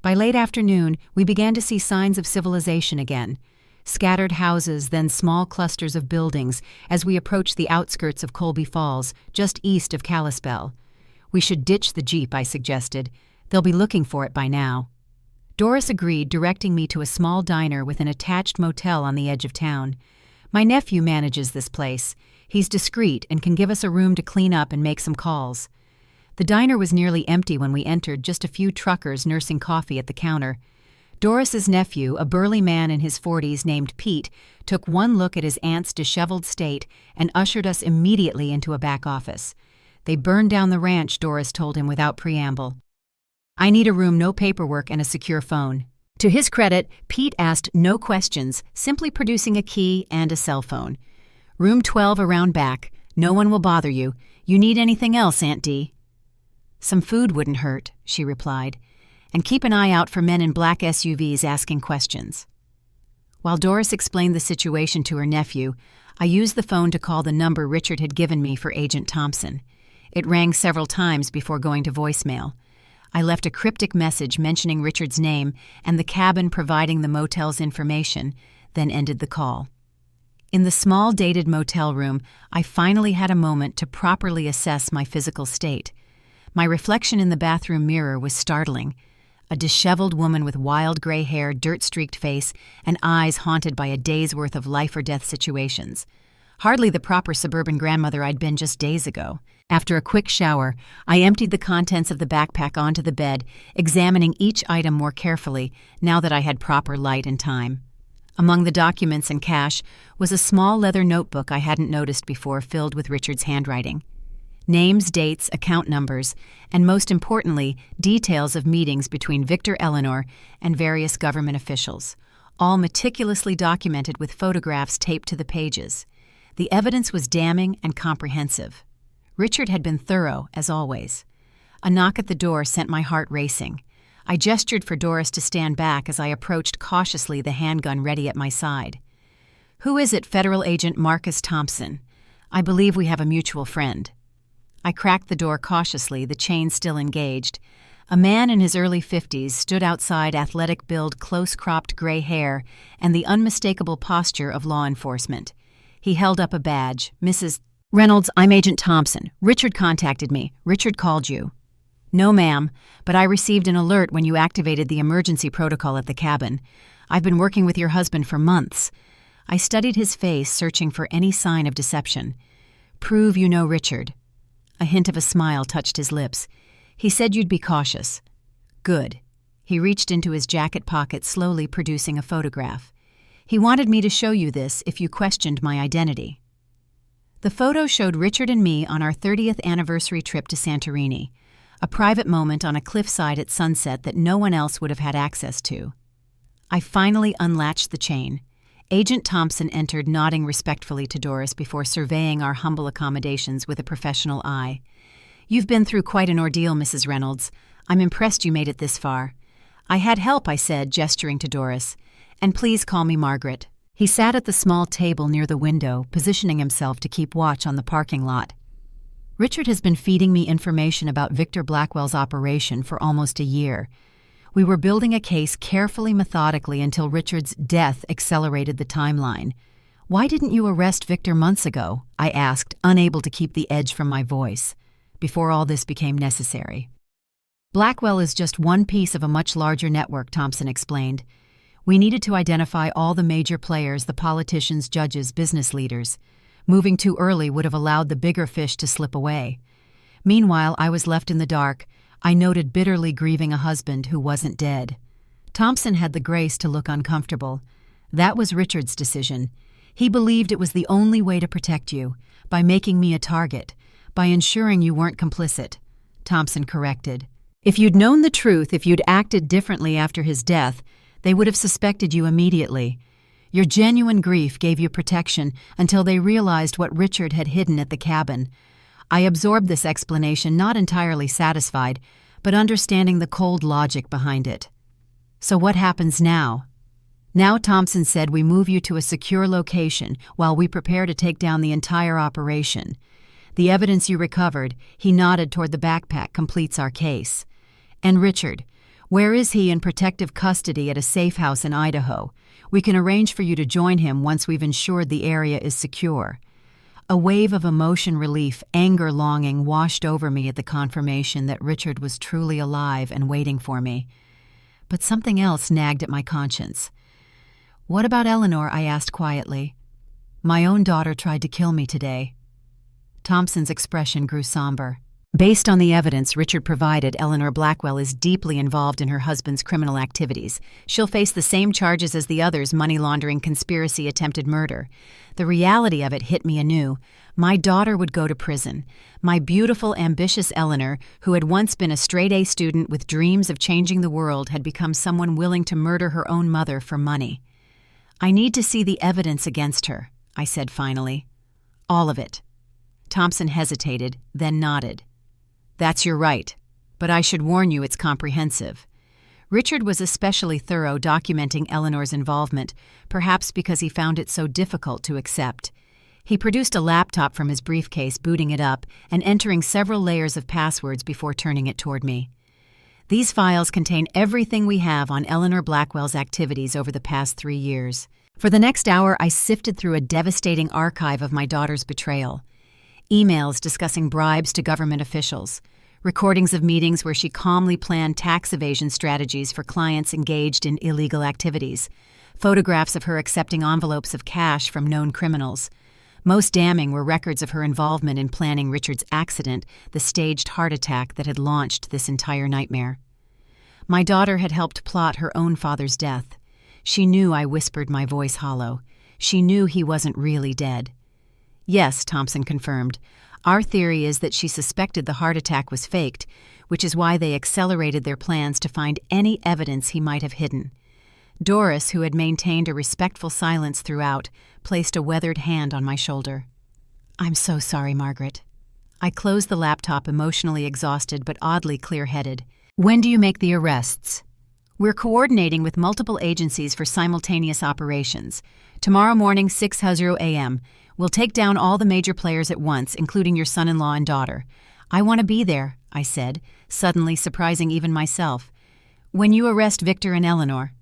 By late afternoon, we began to see signs of civilization again. Scattered houses, then small clusters of buildings as we approached the outskirts of Colby Falls, just east of Kalispell. We should ditch the Jeep, I suggested. They'll be looking for it by now. Doris agreed, directing me to a small diner with an attached motel on the edge of town. My nephew manages this place. He's discreet and can give us a room to clean up and make some calls. The diner was nearly empty when we entered, just a few truckers nursing coffee at the counter. Doris's nephew, a burly man in his 40s named Pete, took one look at his aunt's disheveled state and ushered us immediately into a back office. They burned down the ranch, Doris told him without preamble. I need a room, no paperwork, and a secure phone. To his credit, Pete asked no questions, simply producing a key and a cell phone. Room 12 around back. No one will bother you. You need anything else, Aunt Dee? Some food wouldn't hurt, she replied. And keep an eye out for men in black SUVs asking questions. While Doris explained the situation to her nephew, I used the phone to call the number Richard had given me for Agent Thompson. It rang several times before going to voicemail. I left a cryptic message mentioning Richard's name and the cabin providing the motel's information, then ended the call. In the small, dated motel room, I finally had a moment to properly assess my physical state. My reflection in the bathroom mirror was startling. A disheveled woman with wild gray hair, dirt-streaked face, and eyes haunted by a day's worth of life-or-death situations. hardly the proper suburban grandmother I'd been just days ago. After a quick shower, I emptied the contents of the backpack onto the bed, examining each item more carefully now that I had proper light and time. Among the documents and cash was a small leather notebook I hadn't noticed before, filled with Richard's handwriting. Names, dates, account numbers, and most importantly, details of meetings between Victor Eleanor and various government officials, all meticulously documented with photographs taped to the pages. The evidence was damning and comprehensive. Richard had been thorough, as always. A knock at the door sent my heart racing. I gestured for Doris to stand back as I approached cautiously, the handgun ready at my side. "Who is it, Federal Agent Marcus Thompson? I believe we have a mutual friend." I cracked the door cautiously, the chain still engaged. A man in his early 50s stood outside, athletic build, close-cropped gray hair, and the unmistakable posture of law enforcement. He held up a badge. "Mrs. Reynolds, I'm Agent Thompson. Richard contacted me. Richard called you." "No, ma'am, but I received an alert when you activated the emergency protocol at the cabin. I've been working with your husband for months." I studied his face, searching for any sign of deception. "Prove you know Richard." A hint of a smile touched his lips. "He said you'd be cautious." "Good." He reached into his jacket pocket, slowly producing a photograph. "He wanted me to show you this if you questioned my identity." The photo showed Richard and me on our 30th anniversary trip to Santorini, a private moment on a cliffside at sunset that no one else would have had access to. I finally unlatched the chain. Agent Thompson entered, nodding respectfully to Doris before surveying our humble accommodations with a professional eye. "You've been through quite an ordeal, Mrs. Reynolds. I'm impressed you made it this far." "I had help," I said, gesturing to Doris. "And please call me Margaret." He sat at the small table near the window, positioning himself to keep watch on the parking lot. "Richard has been feeding me information about Victor Blackwell's operation for almost a year. We were building a case carefully, methodically, until Richard's death accelerated the timeline. Why didn't you arrest Victor months ago?" I asked, unable to keep the edge from my voice, before all this became necessary. "Blackwell is just one piece of a much larger network," Thompson explained. "We needed to identify all the major players, the politicians, judges, business leaders. Moving too early would have allowed the bigger fish to slip away. Meanwhile, I was left in the dark. I noted, bitterly grieving a husband who wasn't dead." Thompson had the grace to look uncomfortable. "That was Richard's decision. He believed it was the only way to protect you, by making me a target, by ensuring you weren't complicit." Thompson corrected. "If you'd known the truth, if you'd acted differently after his death, they would have suspected you immediately. Your genuine grief gave you protection until they realized what Richard had hidden at the cabin." I absorbed this explanation, not entirely satisfied, but understanding the cold logic behind it. "So what happens now?" "Now," Thompson said, "we move you to a secure location while we prepare to take down the entire operation. The evidence you recovered," he nodded toward the backpack, "completes our case. And Richard, where is he? In protective custody at a safe house in Idaho. We can arrange for you to join him once we've ensured the area is secure." A wave of emotion, relief, anger, longing washed over me at the confirmation that Richard was truly alive and waiting for me. But something else nagged at my conscience. "What about Eleanor?" I asked quietly. "My own daughter tried to kill me today." Thompson's expression grew somber. "Based on the evidence Richard provided, Eleanor Blackwell is deeply involved in her husband's criminal activities. She'll face the same charges as the others: money laundering, conspiracy, attempted murder." The reality of it hit me anew. My daughter would go to prison. My beautiful, ambitious Eleanor, who had once been a straight-A student with dreams of changing the world, had become someone willing to murder her own mother for money. "I need to see the evidence against her," I said finally. "All of it." Thompson hesitated, then nodded. "That's your right, but I should warn you it's comprehensive." Richard was especially thorough, documenting Eleanor's involvement, perhaps because he found it so difficult to accept. He produced a laptop from his briefcase, booting it up, and entering several layers of passwords before turning it toward me. "These files contain everything we have on Eleanor Blackwell's activities over the past 3 years." For the next hour, I sifted through a devastating archive of my daughter's betrayal. Emails discussing bribes to government officials, recordings of meetings where she calmly planned tax evasion strategies for clients engaged in illegal activities, photographs of her accepting envelopes of cash from known criminals. Most damning were records of her involvement in planning Richard's accident, the staged heart attack that had launched this entire nightmare. My daughter had helped plot her own father's death. She knew I whispered my voice hollow. She knew he wasn't really dead. Yes, Thompson confirmed. Our theory is that she suspected the heart attack was faked, which is why they accelerated their plans to find any evidence he might have hidden. Doris, who had maintained a respectful silence throughout, placed a weathered hand on my shoulder. "I'm so sorry, Margaret." I closed the laptop, emotionally exhausted but oddly clear-headed. "When do you make the arrests?" "We're coordinating with multiple agencies for simultaneous operations. Tomorrow morning, 6:00 a.m. We'll take down all the major players at once, including your son-in-law and daughter." "I want to be there," I said, suddenly surprising even myself. "When you arrest Victor and Eleanor."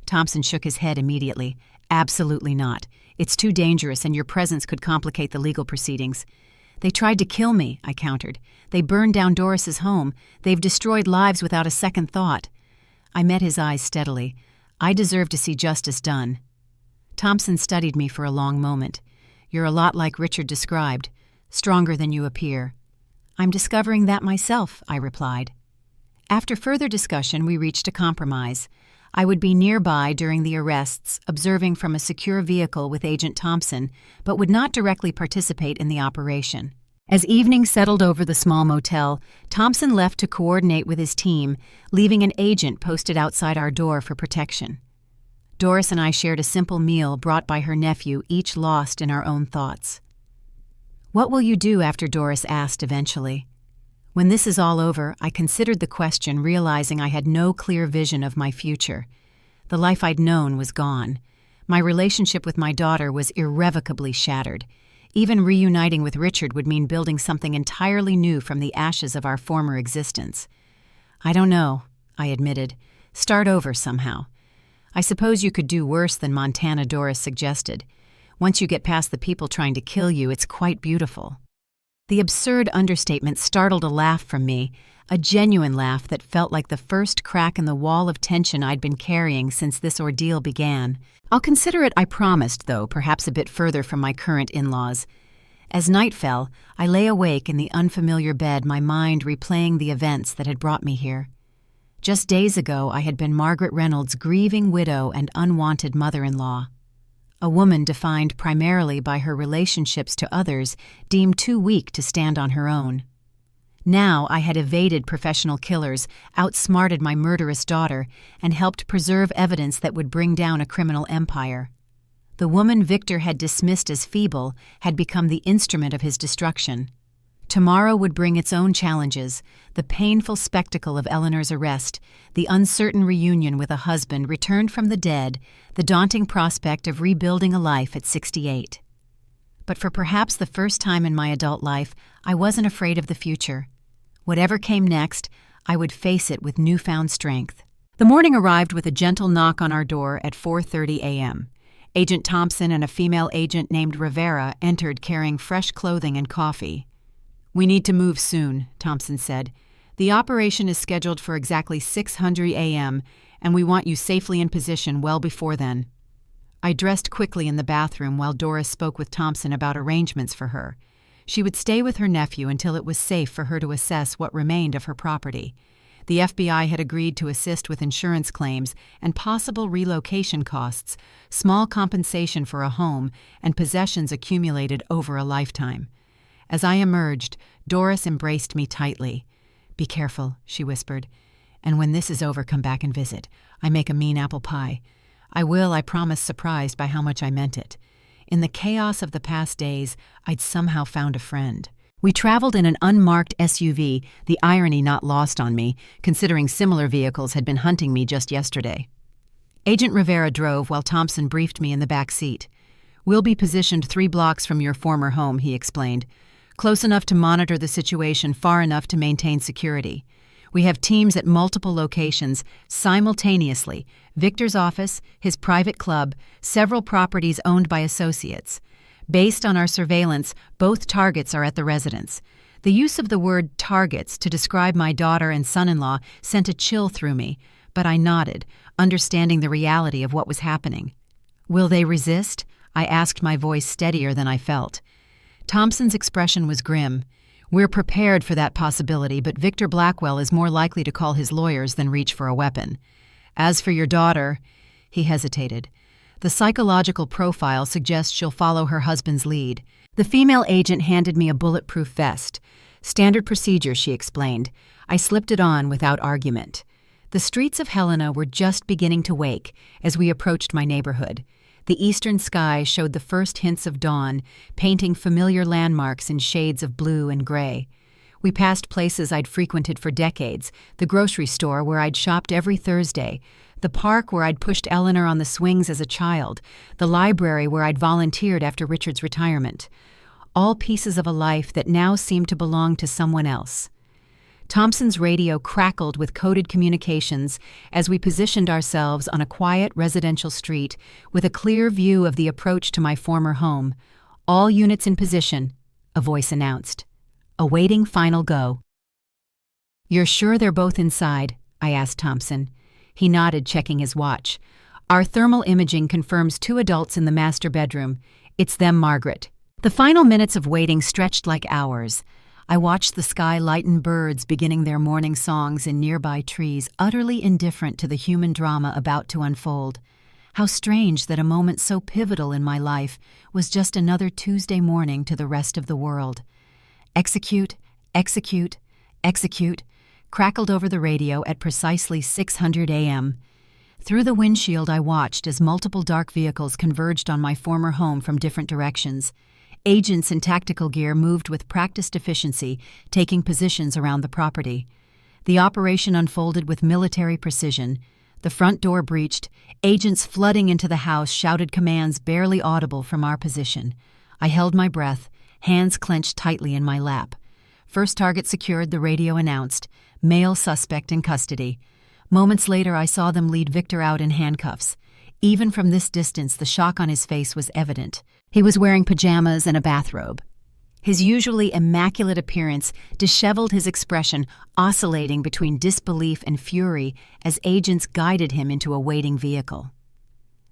Thompson shook his head immediately. "Absolutely not. It's too dangerous, and your presence could complicate the legal proceedings." "They tried to kill me," I countered. "They burned down Doris's home. They've destroyed lives without a second thought." I met his eyes steadily. I deserve to see justice done. Thompson studied me for a long moment. "You're a lot like Richard described, stronger than you appear." "I'm discovering that myself," I replied. After further discussion, we reached a compromise. I would be nearby during the arrests, observing from a secure vehicle with Agent Thompson, but would not directly participate in the operation. As evening settled over the small motel, Thompson left to coordinate with his team, leaving an agent posted outside our door for protection. Doris and I shared a simple meal brought by her nephew, each lost in our own thoughts. "What will you do after?" Doris asked eventually. When this is all over, I considered the question, realizing I had no clear vision of my future. The life I'd known was gone. My relationship with my daughter was irrevocably shattered. Even reuniting with Richard would mean building something entirely new from the ashes of our former existence. "I don't know," I admitted. "Start over somehow. I suppose you could do worse than Montana," Doris suggested. "Once you get past the people trying to kill you, it's quite beautiful." The absurd understatement startled a laugh from me, a genuine laugh that felt like the first crack in the wall of tension I'd been carrying since this ordeal began. "I'll consider it," I promised, though perhaps a bit further from my current in-laws. As night fell, I lay awake in the unfamiliar bed, my mind replaying the events that had brought me here. Just days ago, I had been Margaret Reynolds' grieving widow and unwanted mother-in-law. A woman defined primarily by her relationships to others, deemed too weak to stand on her own. Now I had evaded professional killers, outsmarted my murderous daughter, and helped preserve evidence that would bring down a criminal empire. The woman Victor had dismissed as feeble had become the instrument of his destruction. Tomorrow would bring its own challenges: the painful spectacle of Eleanor's arrest, the uncertain reunion with a husband returned from the dead, the daunting prospect of rebuilding a life at 68. But for perhaps the first time in my adult life, I wasn't afraid of the future. Whatever came next, I would face it with newfound strength. The morning arrived with a gentle knock on our door at 4:30 a.m. Agent Thompson and a female agent named Rivera entered carrying fresh clothing and coffee. "We need to move soon," Thompson said. "The operation is scheduled for exactly 6:00 a.m., and we want you safely in position well before then." I dressed quickly in the bathroom while Doris spoke with Thompson about arrangements for her. She would stay with her nephew until it was safe for her to assess what remained of her property. The FBI had agreed to assist with insurance claims and possible relocation costs, small compensation for a home, and possessions accumulated over a lifetime. As I emerged, Doris embraced me tightly. "Be careful," she whispered. "And when this is over, come back and visit. I make a mean apple pie." "I will," I promised, surprised by how much I meant it. In the chaos of the past days, I'd somehow found a friend. We traveled in an unmarked SUV, the irony not lost on me, considering similar vehicles had been hunting me just yesterday. Agent Rivera drove while Thompson briefed me in the back seat. "We'll be positioned 3 blocks from your former home," he explained. "Close enough to monitor the situation, far enough to maintain security. We have teams at multiple locations simultaneously: Victor's office, his private club, several properties owned by associates. Based on our surveillance, both targets are at the residence." The use of the word targets to describe my daughter and son-in-law sent a chill through me, but I nodded, understanding the reality of what was happening. "Will they resist?" I asked, my voice steadier than I felt. Thompson's expression was grim. "We're prepared for that possibility, but Victor Blackwell is more likely to call his lawyers than reach for a weapon. As for your daughter," he hesitated. "The psychological profile suggests she'll follow her husband's lead." The female agent handed me a bulletproof vest. "Standard procedure," she explained. I slipped it on without argument. The streets of Helena were just beginning to wake as we approached my neighborhood. The eastern sky showed the first hints of dawn, painting familiar landmarks in shades of blue and gray. We passed places I'd frequented for decades, the grocery store where I'd shopped every Thursday, the park where I'd pushed Eleanor on the swings as a child, the library where I'd volunteered after Richard's retirement. All pieces of a life that now seemed to belong to someone else. Thompson's radio crackled with coded communications as we positioned ourselves on a quiet residential street with a clear view of the approach to my former home. "All units in position," a voice announced. "Awaiting final go." "You're sure they're both inside?" I asked Thompson. He nodded, checking his watch. "Our thermal imaging confirms 2 adults in the master bedroom. It's them, Margaret." The final minutes of waiting stretched like hours. I watched the sky lighten, birds beginning their morning songs in nearby trees, utterly indifferent to the human drama about to unfold. How strange that a moment so pivotal in my life was just another Tuesday morning to the rest of the world. "Execute, execute, execute," crackled over the radio at precisely 600 a.m. Through the windshield I watched as multiple dark vehicles converged on my former home from different directions. Agents in tactical gear moved with practiced efficiency, taking positions around the property. The operation unfolded with military precision. The front door breached. Agents flooding into the house shouted commands barely audible from our position. I held my breath, hands clenched tightly in my lap. "First target secured," the radio announced. "Male suspect in custody." Moments later, I saw them lead Victor out in handcuffs. Even from this distance, the shock on his face was evident. He was wearing pajamas and a bathrobe. His usually immaculate appearance disheveled his expression, oscillating between disbelief and fury as agents guided him into a waiting vehicle.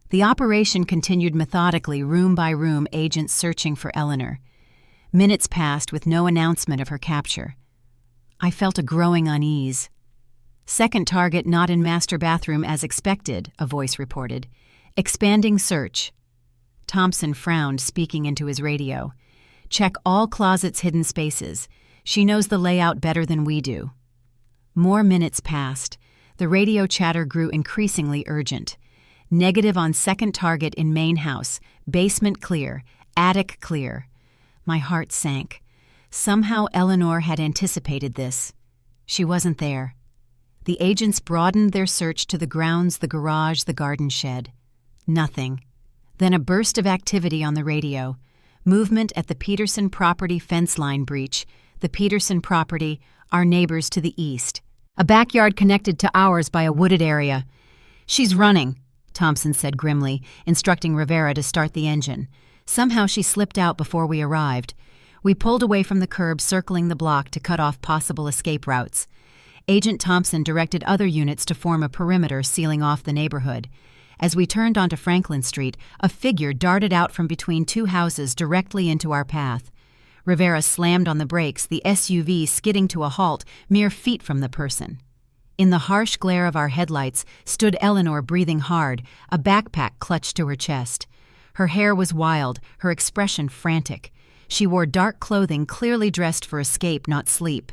The operation continued methodically, room by room, agents searching for Eleanor. Minutes passed with no announcement of her capture. I felt a growing unease. "Second target not in master bathroom as expected," a voice reported. "Expanding search." Thompson frowned, speaking into his radio. "Check all closets, hidden spaces. She knows the layout better than we do." More minutes passed. The radio chatter grew increasingly urgent. "Negative on second target in main house. Basement clear. Attic clear." My heart sank. Somehow Eleanor had anticipated this. She wasn't there. The agents broadened their search to the grounds, the garage, the garden shed. Nothing. Then a burst of activity on the radio. Movement at the Peterson property fence line breach. The Peterson property, our neighbors to the east. A backyard connected to ours by a wooded area. "She's running," Thompson said grimly, instructing Rivera to start the engine. Somehow she slipped out before we arrived. We pulled away from the curb, circling the block to cut off possible escape routes. Agent Thompson directed other units to form a perimeter sealing off the neighborhood. As we turned onto Franklin Street, a figure darted out from between 2 houses directly into our path. Rivera slammed on the brakes, the SUV skidding to a halt mere feet from the person. In the harsh glare of our headlights stood Eleanor, breathing hard, a backpack clutched to her chest. Her hair was wild, her expression frantic. She wore dark clothing, clearly dressed for escape, not sleep.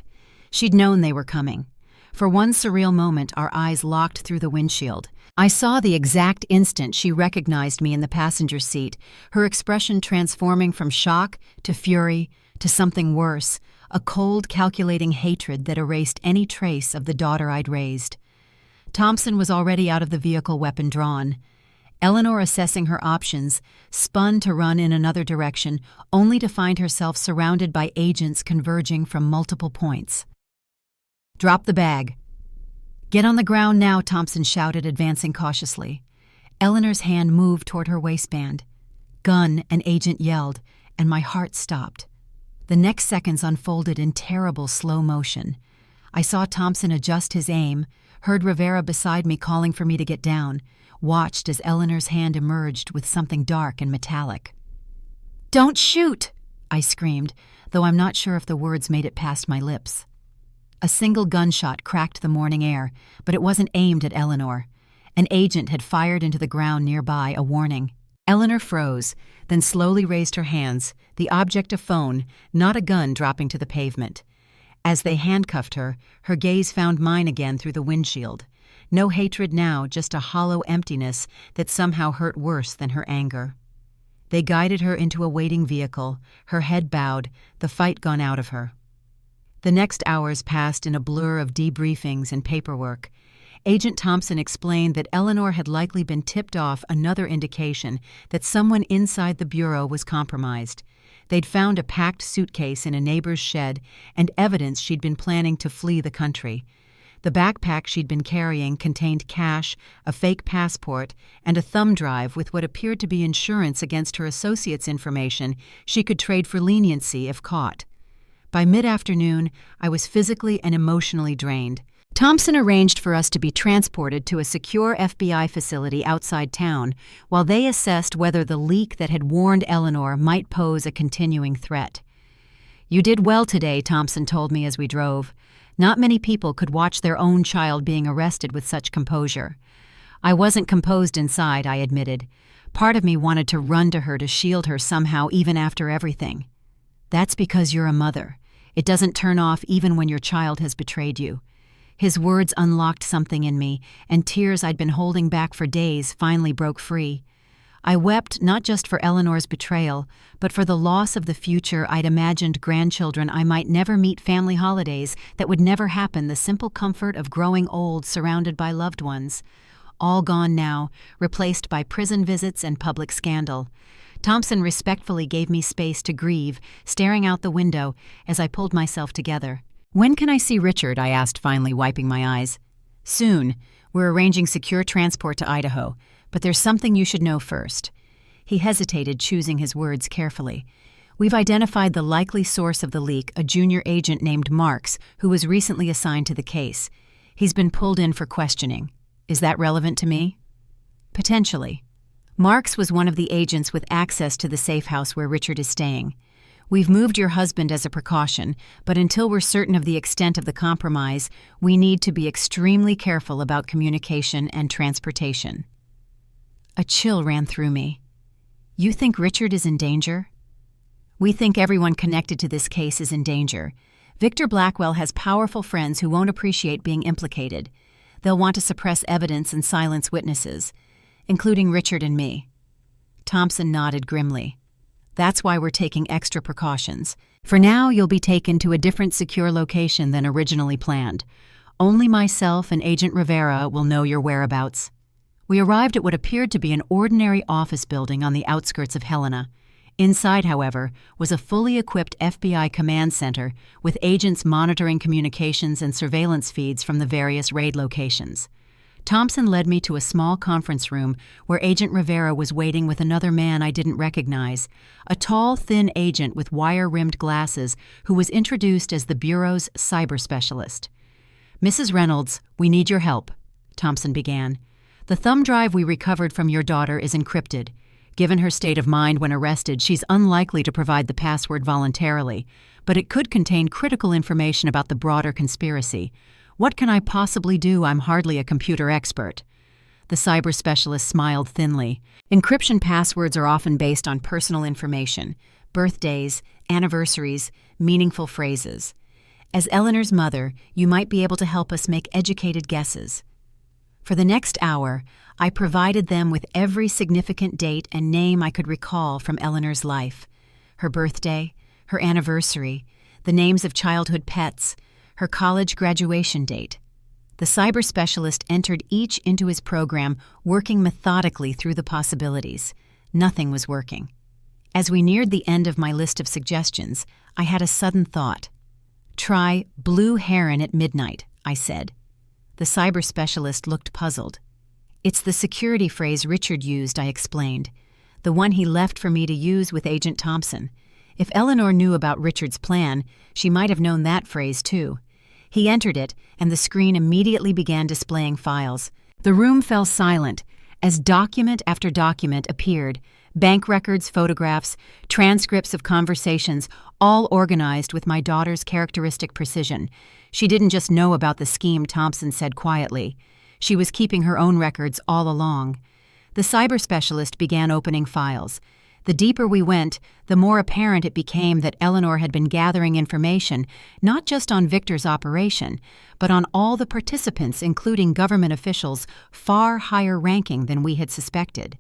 She'd known they were coming. For one surreal moment, our eyes locked through the windshield. I saw the exact instant she recognized me in the passenger seat, her expression transforming from shock to fury to something worse, a cold, calculating hatred that erased any trace of the daughter I'd raised. Thompson was already out of the vehicle, weapon drawn. Eleanor, assessing her options, spun to run in another direction, only to find herself surrounded by agents converging from multiple points. "Drop the bag." "Get on the ground now," Thompson shouted, advancing cautiously. Eleanor's hand moved toward her waistband. "Gun," an agent yelled, and my heart stopped. The next seconds unfolded in terrible slow motion. I saw Thompson adjust his aim, heard Rivera beside me calling for me to get down, watched as Eleanor's hand emerged with something dark and metallic. "Don't shoot!" I screamed, though I'm not sure if the words made it past my lips. A single gunshot cracked the morning air, but it wasn't aimed at Eleanor. An agent had fired into the ground nearby, a warning. Eleanor froze, then slowly raised her hands, the object a phone, not a gun, dropping to the pavement. As they handcuffed her, her gaze found mine again through the windshield. No hatred now, just a hollow emptiness that somehow hurt worse than her anger. They guided her into a waiting vehicle, her head bowed, the fight gone out of her. The next hours passed in a blur of debriefings and paperwork. Agent Thompson explained that Eleanor had likely been tipped off another indication that someone inside the bureau was compromised. They'd found a packed suitcase in a neighbor's shed and evidence she'd been planning to flee the country. The backpack she'd been carrying contained cash, a fake passport, and a thumb drive with what appeared to be insurance against her associates' information she could trade for leniency if caught. By mid-afternoon, I was physically and emotionally drained. Thompson arranged for us to be transported to a secure FBI facility outside town while they assessed whether the leak that had warned Eleanor might pose a continuing threat. "You did well today," Thompson told me as we drove. Not many people could watch their own child being arrested with such composure. I wasn't composed inside, I admitted. Part of me wanted to run to her to shield her somehow, even after everything. "That's because you're a mother. It doesn't turn off even when your child has betrayed you." His words unlocked something in me, and tears I'd been holding back for days finally broke free. I wept not just for Eleanor's betrayal, but for the loss of the future I'd imagined grandchildren I might never meet, family holidays that would never happen, the simple comfort of growing old surrounded by loved ones. All gone now, replaced by prison visits and public scandal. Thompson respectfully gave me space to grieve, staring out the window as I pulled myself together. "When can I see Richard?" I asked, finally wiping my eyes. "Soon. We're arranging secure transport to Idaho, but there's something you should know first." He hesitated, choosing his words carefully. "We've identified the likely source of the leak, a junior agent named Marks, who was recently assigned to the case. He's been pulled in for questioning. Is that relevant to me?" "Potentially. Marks was one of the agents with access to the safe house where Richard is staying. We've moved your husband as a precaution, but until we're certain of the extent of the compromise, we need to be extremely careful about communication and transportation." A chill ran through me. "You think Richard is in danger?" "We think everyone connected to this case is in danger. Victor Blackwell has powerful friends who won't appreciate being implicated. They'll want to suppress evidence and silence witnesses, including Richard and me." Thompson nodded grimly. "That's why we're taking extra precautions. For now, you'll be taken to a different secure location than originally planned. Only myself and Agent Rivera will know your whereabouts." We arrived at what appeared to be an ordinary office building on the outskirts of Helena. Inside, however, was a fully equipped FBI command center with agents monitoring communications and surveillance feeds from the various raid locations. Thompson led me to a small conference room where Agent Rivera was waiting with another man I didn't recognize, a tall, thin agent with wire-rimmed glasses who was introduced as the Bureau's cyber specialist. "Mrs. Reynolds, we need your help," Thompson began. "The thumb drive we recovered from your daughter is encrypted. Given her state of mind when arrested, she's unlikely to provide the password voluntarily, but it could contain critical information about the broader conspiracy. What can I possibly do? I'm hardly a computer expert." The cyber specialist smiled thinly. "Encryption passwords are often based on personal information, birthdays, anniversaries, meaningful phrases. As Eleanor's mother, you might be able to help us make educated guesses." For the next hour, I provided them with every significant date and name I could recall from Eleanor's life. Her birthday, her anniversary, the names of childhood pets, her college graduation date. The cyber specialist entered each into his program, working methodically through the possibilities. Nothing was working. As we neared the end of my list of suggestions, I had a sudden thought. "Try Blue Heron at midnight," I said. The cyber specialist looked puzzled. "It's the security phrase Richard used," I explained. "The one he left for me to use with Agent Thompson. If Eleanor knew about Richard's plan, she might have known that phrase too. He entered it, and the screen immediately began displaying files. The room fell silent as document after document appeared, bank records, photographs, transcripts of conversations, all organized with my daughter's characteristic precision. She didn't just know about the scheme, Thompson said quietly. She was keeping her own records all along. The cyber specialist began opening files. The deeper we went, the more apparent it became that Eleanor had been gathering information not just on Victor's operation, but on all the participants, including government officials far higher ranking than we had suspected.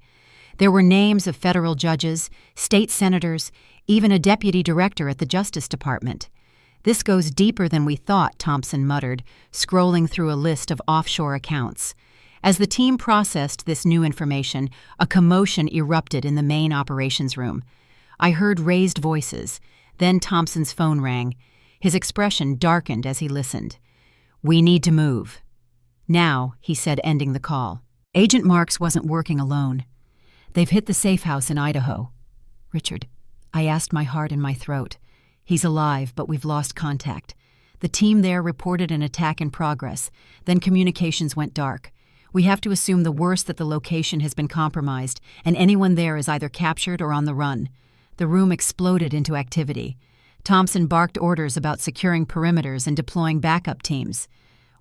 There were names of federal judges, state senators, even a deputy director at the Justice Department. "This goes deeper than we thought," Thompson muttered, scrolling through a list of offshore accounts. As the team processed this new information, a commotion erupted in the main operations room. I heard raised voices. Then Thompson's phone rang. His expression darkened as he listened. "We need to move." "Now," he said, ending the call. Agent Marks wasn't working alone. "They've hit the safe house in Idaho." "Richard," I asked, my heart in my throat. "He's alive, but we've lost contact. The team there reported an attack in progress. Then communications went dark. We have to assume the worst, that the location has been compromised, and anyone there is either captured or on the run." The room exploded into activity. Thompson barked orders about securing perimeters and deploying backup teams.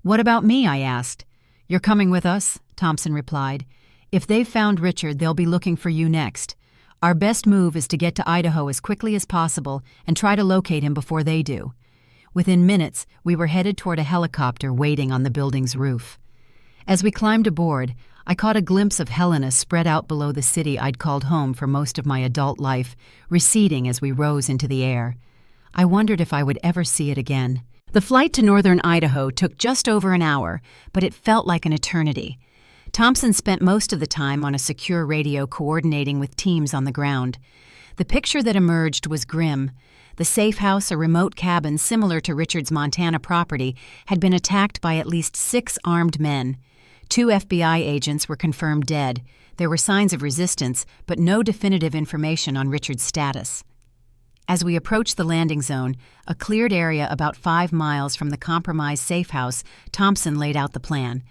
"What about me?" I asked. "You're coming with us," Thompson replied. "If they've found Richard, they'll be looking for you next. Our best move is to get to Idaho as quickly as possible and try to locate him before they do." Within minutes, we were headed toward a helicopter waiting on the building's roof. As we climbed aboard, I caught a glimpse of Helena spread out below the city I'd called home for most of my adult life, receding as we rose into the air. I wondered if I would ever see it again. The flight to northern Idaho took just over an hour, but it felt like an eternity. Thompson spent most of the time on a secure radio coordinating with teams on the ground. The picture that emerged was grim. The safe house, a remote cabin similar to Richard's Montana property, had been attacked by at least 6 armed men. 2 FBI agents were confirmed dead. There were signs of resistance, but no definitive information on Richard's status. As we approached the landing zone, a cleared area about 5 miles from the compromised safe house, Thompson laid out the plan.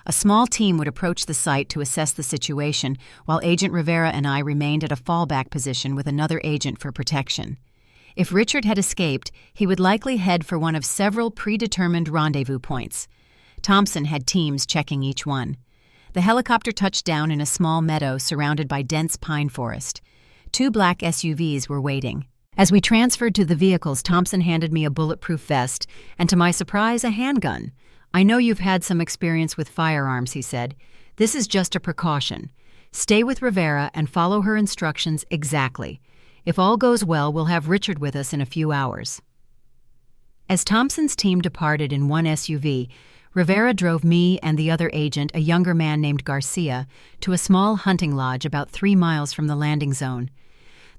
A small team would approach the site to assess the situation, while Agent Rivera and I remained at a fallback position with another agent for protection. If Richard had escaped, he would likely head for one of several predetermined rendezvous points. Thompson had teams checking each one. The helicopter touched down in a small meadow surrounded by dense pine forest. 2 black SUVs were waiting. As we transferred to the vehicles, Thompson handed me a bulletproof vest and, to my surprise, a handgun. "I know you've had some experience with firearms," he said. "This is just a precaution. Stay with Rivera and follow her instructions exactly. If all goes well, we'll have Richard with us in a few hours." As Thompson's team departed in one SUV, Rivera drove me and the other agent, a younger man named Garcia, to a small hunting lodge about 3 miles from the landing zone.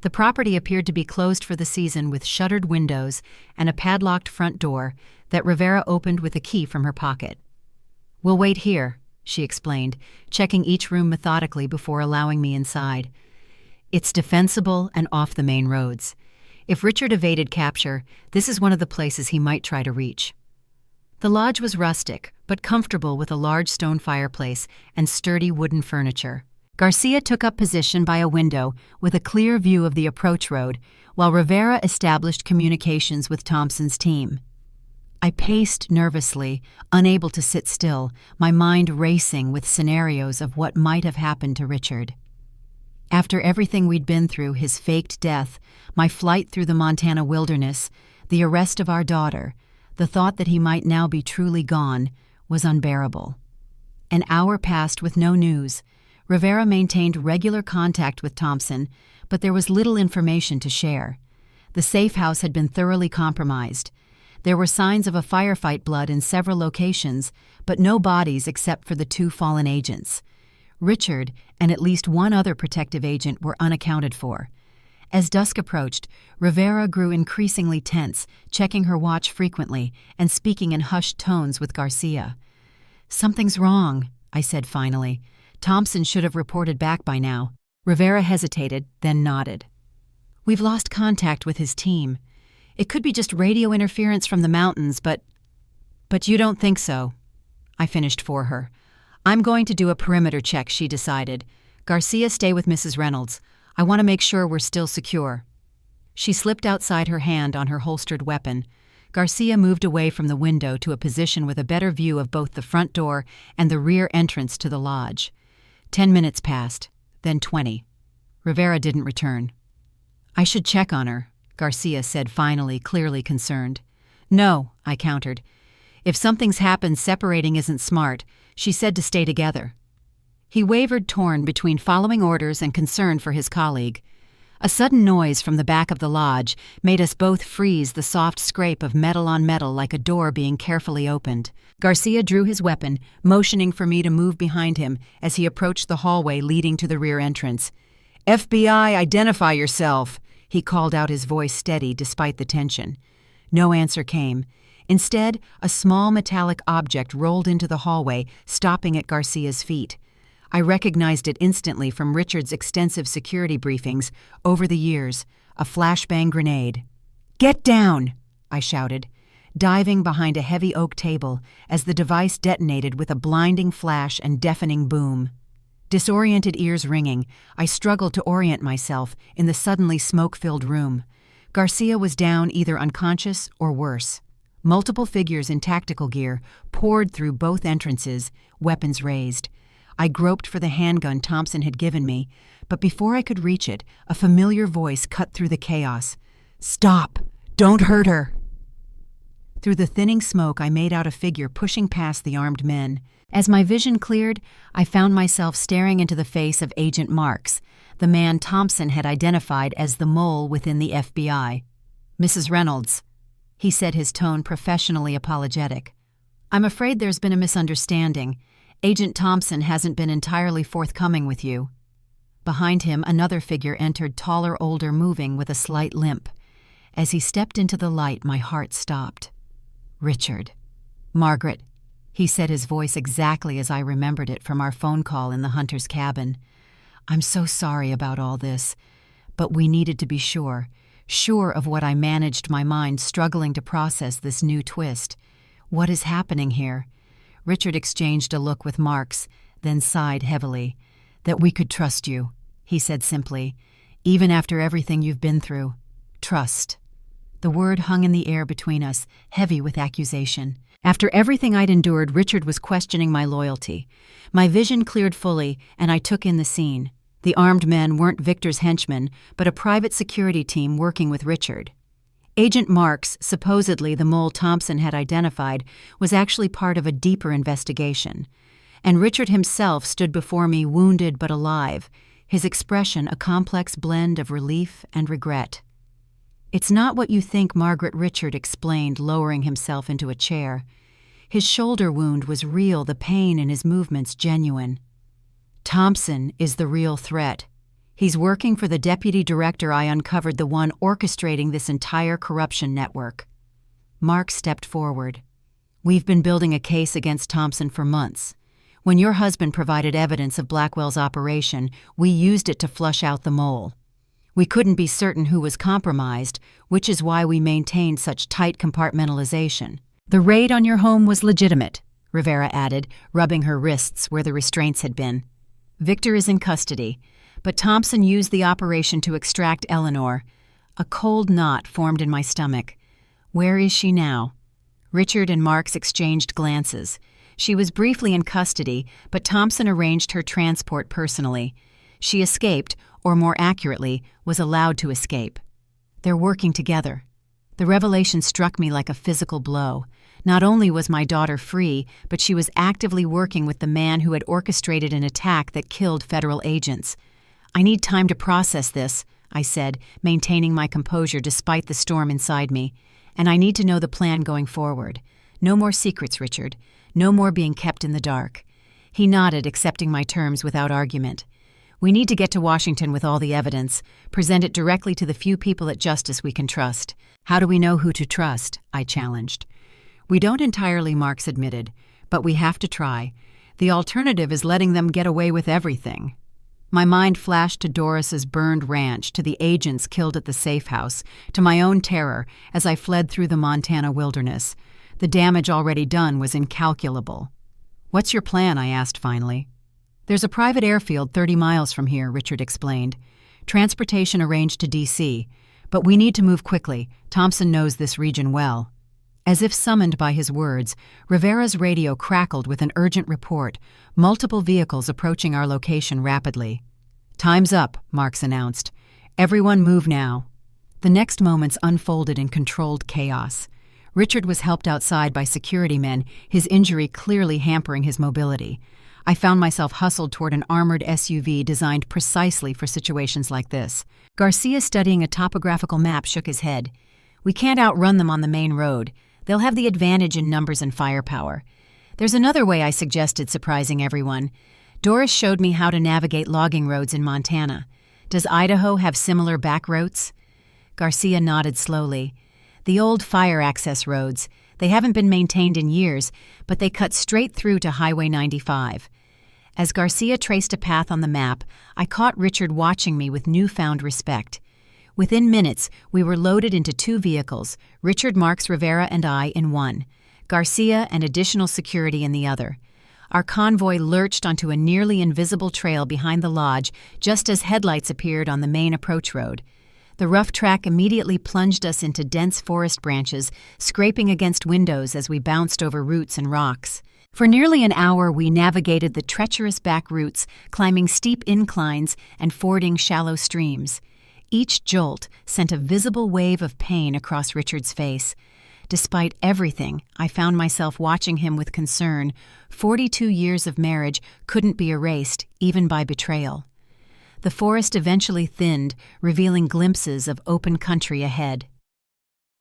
The property appeared to be closed for the season, with shuttered windows and a padlocked front door that Rivera opened with a key from her pocket. "We'll wait here," she explained, checking each room methodically before allowing me inside. "It's defensible and off the main roads. If Richard evaded capture, this is one of the places he might try to reach." The lodge was rustic, but comfortable, with a large stone fireplace and sturdy wooden furniture. Garcia took up position by a window with a clear view of the approach road, while Rivera established communications with Thompson's team. I paced nervously, unable to sit still, my mind racing with scenarios of what might have happened to Richard. After everything we'd been through, his faked death, my flight through the Montana wilderness, the arrest of our daughter, the thought that he might now be truly gone was unbearable. An hour passed with no news. Rivera maintained regular contact with Thompson, but there was little information to share. The safe house had been thoroughly compromised. There were signs of a firefight blood in several locations, but no bodies except for the 2 fallen agents. Richard and at least one other protective agent were unaccounted for. As dusk approached, Rivera grew increasingly tense, checking her watch frequently and speaking in hushed tones with Garcia. "Something's wrong," I said finally. "Thompson should have reported back by now." Rivera hesitated, then nodded. "We've lost contact with his team. It could be just radio interference from the mountains, but..." But you don't think so. I finished for her. I'm going to do a perimeter check, she decided. Garcia, stay with Mrs. Reynolds. I want to make sure we're still secure. She slipped outside her hand on her holstered weapon. Garcia moved away from the window to a position with a better view of both the front door and the rear entrance to the lodge. 10 minutes passed, then 20. Rivera didn't return. I should check on her, Garcia said finally, clearly concerned. No, I countered. If something's happened, separating isn't smart. She said to stay together. He wavered, torn between following orders and concern for his colleague. A sudden noise from the back of the lodge made us both freeze, the soft scrape of metal on metal like a door being carefully opened. Garcia drew his weapon, motioning for me to move behind him as he approached the hallway leading to the rear entrance. FBI, identify yourself, he called out, his voice steady despite the tension. No answer came. Instead, a small metallic object rolled into the hallway, stopping at Garcia's feet. I recognized it instantly from Richard's extensive security briefings over the years, a flashbang grenade. "Get down!" I shouted, diving behind a heavy oak table as the device detonated with a blinding flash and deafening boom. Disoriented ears ringing, I struggled to orient myself in the suddenly smoke-filled room. Garcia was down, either unconscious or worse. Multiple figures in tactical gear poured through both entrances, weapons raised. I groped for the handgun Thompson had given me, but before I could reach it, a familiar voice cut through the chaos. "Stop! Don't hurt her!" Through the thinning smoke, I made out a figure pushing past the armed men. As my vision cleared, I found myself staring into the face of Agent Marks, the man Thompson had identified as the mole within the FBI. "Mrs. Reynolds," he said, his tone professionally apologetic. "I'm afraid there's been a misunderstanding. Agent Thompson hasn't been entirely forthcoming with you." Behind him, another figure entered, taller, older, moving with a slight limp. As he stepped into the light, my heart stopped. "Richard." "Margaret," he said, his voice exactly as I remembered it from our phone call in the hunter's cabin. "I'm so sorry about all this, but we needed to be sure of what I managed, my mind struggling to process this new twist. What is happening here?" Richard exchanged a look with Marks, then sighed heavily. "That we could trust you," he said simply, "even after everything you've been through. Trust." The word hung in the air between us, heavy with accusation. After everything I'd endured, Richard was questioning my loyalty. My vision cleared fully, and I took in the scene. The armed men weren't Victor's henchmen, but a private security team working with Richard. Agent Marks, supposedly the mole Thompson had identified, was actually part of a deeper investigation. And Richard himself stood before me, wounded but alive, his expression a complex blend of relief and regret. "It's not what you think, Margaret," Richard explained, lowering himself into a chair. His shoulder wound was real, the pain in his movements genuine. "Thompson is the real threat. He's working for the deputy director I uncovered, the one orchestrating this entire corruption network." Mark stepped forward. "We've been building a case against Thompson for months. When your husband provided evidence of Blackwell's operation, we used it to flush out the mole. We couldn't be certain who was compromised, which is why we maintained such tight compartmentalization. The raid on your home was legitimate," Rivera added, rubbing her wrists where the restraints had been. "Victor is in custody, but Thompson used the operation to extract Eleanor." A cold knot formed in my stomach. "Where is she now?" Richard and Marks exchanged glances. She was briefly in custody, but Thompson arranged her transport personally. She escaped, or more accurately, was allowed to escape. They're working together. The revelation struck me like a physical blow. Not only was my daughter free, but she was actively working with the man who had orchestrated an attack that killed federal agents. "I need time to process this," I said, maintaining my composure despite the storm inside me. "And I need to know the plan going forward. No more secrets, Richard. No more being kept in the dark." He nodded, accepting my terms without argument. "We need to get to Washington with all the evidence, present it directly to the few people at Justice we can trust." "How do we know who to trust?" I challenged. "We don't entirely," Marks admitted, "but we have to try. The alternative is letting them get away with everything." My mind flashed to Doris's burned ranch, to the agents killed at the safe house, to my own terror as I fled through the Montana wilderness. The damage already done was incalculable. "What's your plan?" I asked finally. "There's a private airfield 30 miles from here," Richard explained. "Transportation arranged to D.C., but we need to move quickly. Thompson knows this region well." As if summoned by his words, Rivera's radio crackled with an urgent report, multiple vehicles approaching our location rapidly. "Time's up," Marks announced. "Everyone move now." The next moments unfolded in controlled chaos. Richard was helped outside by security men, his injury clearly hampering his mobility. I found myself hustled toward an armored SUV designed precisely for situations like this. Garcia, studying a topographical map, shook his head. "We can't outrun them on the main road. They'll have the advantage in numbers and firepower. There's another way," I suggested, surprising everyone. "Doris showed me how to navigate logging roads in Montana. Does Idaho have similar back roads?" Garcia nodded slowly. "The old fire access roads. They haven't been maintained in years, but they cut straight through to Highway 95. As Garcia traced a path on the map, I caught Richard watching me with newfound respect. Within minutes, we were loaded into 2 vehicles, Richard, Marks, Rivera, and I in one, Garcia and additional security in the other. Our convoy lurched onto a nearly invisible trail behind the lodge just as headlights appeared on the main approach road. The rough track immediately plunged us into dense forest branches, scraping against windows as we bounced over roots and rocks. For nearly an hour, we navigated the treacherous back routes, climbing steep inclines and fording shallow streams. Each jolt sent a visible wave of pain across Richard's face. Despite everything, I found myself watching him with concern. 42 years of marriage couldn't be erased, even by betrayal. The forest eventually thinned, revealing glimpses of open country ahead.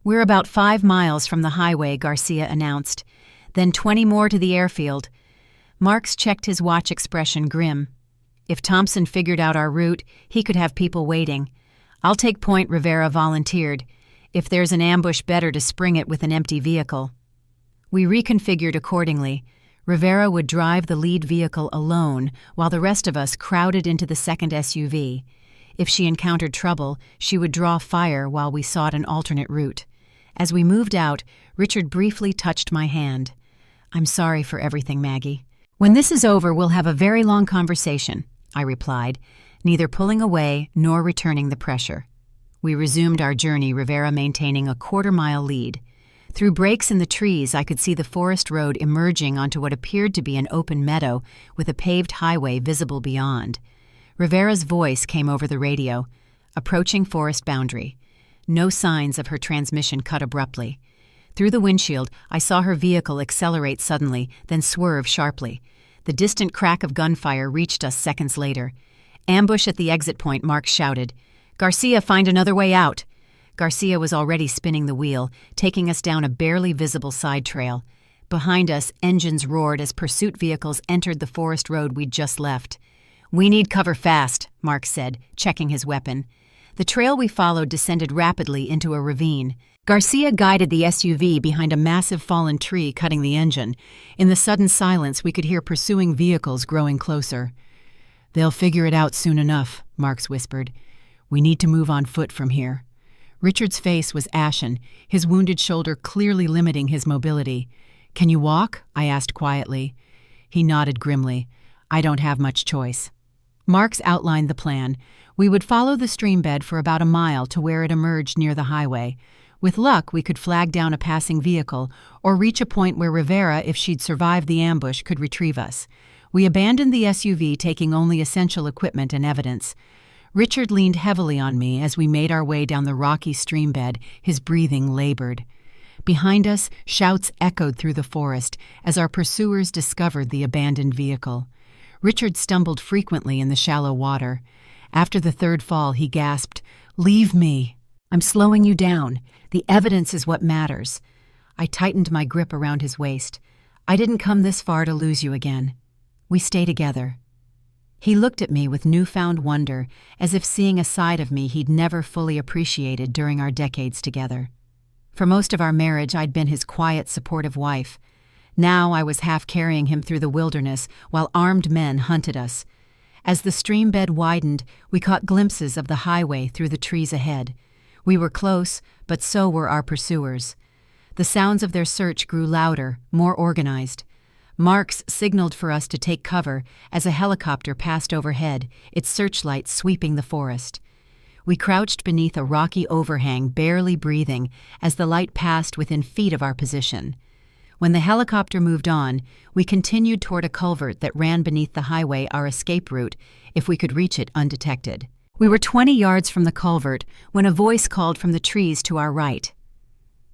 "We're about 5 miles from the highway," Garcia announced. "Then 20 more to the airfield." Marks checked his watch, expression grim. If Thompson figured out our route, he could have people waiting. "I'll take point," Rivera volunteered. "If there's an ambush, better to spring it with an empty vehicle." We reconfigured accordingly. Rivera would drive the lead vehicle alone, while the rest of us crowded into the second SUV. If she encountered trouble, she would draw fire while we sought an alternate route. As we moved out, Richard briefly touched my hand. "I'm sorry for everything, Maggie." "When this is over, we'll have a very long conversation," I replied, neither pulling away nor returning the pressure. We resumed our journey, Rivera maintaining a quarter-mile lead. Through breaks in the trees, I could see the forest road emerging onto what appeared to be an open meadow with a paved highway visible beyond. Rivera's voice came over the radio. Approaching forest boundary. No signs of her transmission cut abruptly. Through the windshield, I saw her vehicle accelerate suddenly, then swerve sharply. The distant crack of gunfire reached us seconds later. "Ambush at the exit point," Mark shouted. "Garcia, find another way out." Garcia was already spinning the wheel, taking us down a barely visible side trail. Behind us, engines roared as pursuit vehicles entered the forest road we'd just left. "We need cover fast," Mark said, checking his weapon. The trail we followed descended rapidly into a ravine. Garcia guided the SUV behind a massive fallen tree, cutting the engine. In the sudden silence, we could hear pursuing vehicles growing closer. "They'll figure it out soon enough," Marks whispered. "We need to move on foot from here." Richard's face was ashen, his wounded shoulder clearly limiting his mobility. "Can you walk?" I asked quietly. He nodded grimly. "I don't have much choice." Marks outlined the plan. We would follow the stream bed for about a mile to where it emerged near the highway. With luck, we could flag down a passing vehicle or reach a point where Rivera, if she'd survived the ambush, could retrieve us. We abandoned the SUV, taking only essential equipment and evidence. Richard leaned heavily on me as we made our way down the rocky stream bed, his breathing labored. Behind us, shouts echoed through the forest as our pursuers discovered the abandoned vehicle. Richard stumbled frequently in the shallow water. After the third fall, he gasped, "Leave me. I'm slowing you down. The evidence is what matters." I tightened my grip around his waist. "I didn't come this far to lose you again. We stay together." He looked at me with newfound wonder, as if seeing a side of me he'd never fully appreciated during our decades together. For most of our marriage, I'd been his quiet, supportive wife. Now I was half carrying him through the wilderness while armed men hunted us. As the stream bed widened, we caught glimpses of the highway through the trees ahead. We were close, but so were our pursuers. The sounds of their search grew louder, more organized. Marks signaled for us to take cover as a helicopter passed overhead, its searchlight sweeping the forest. We crouched beneath a rocky overhang, barely breathing, as the light passed within feet of our position. When the helicopter moved on, we continued toward a culvert that ran beneath the highway, our escape route, if we could reach it undetected. We were 20 yards from the culvert when a voice called from the trees to our right.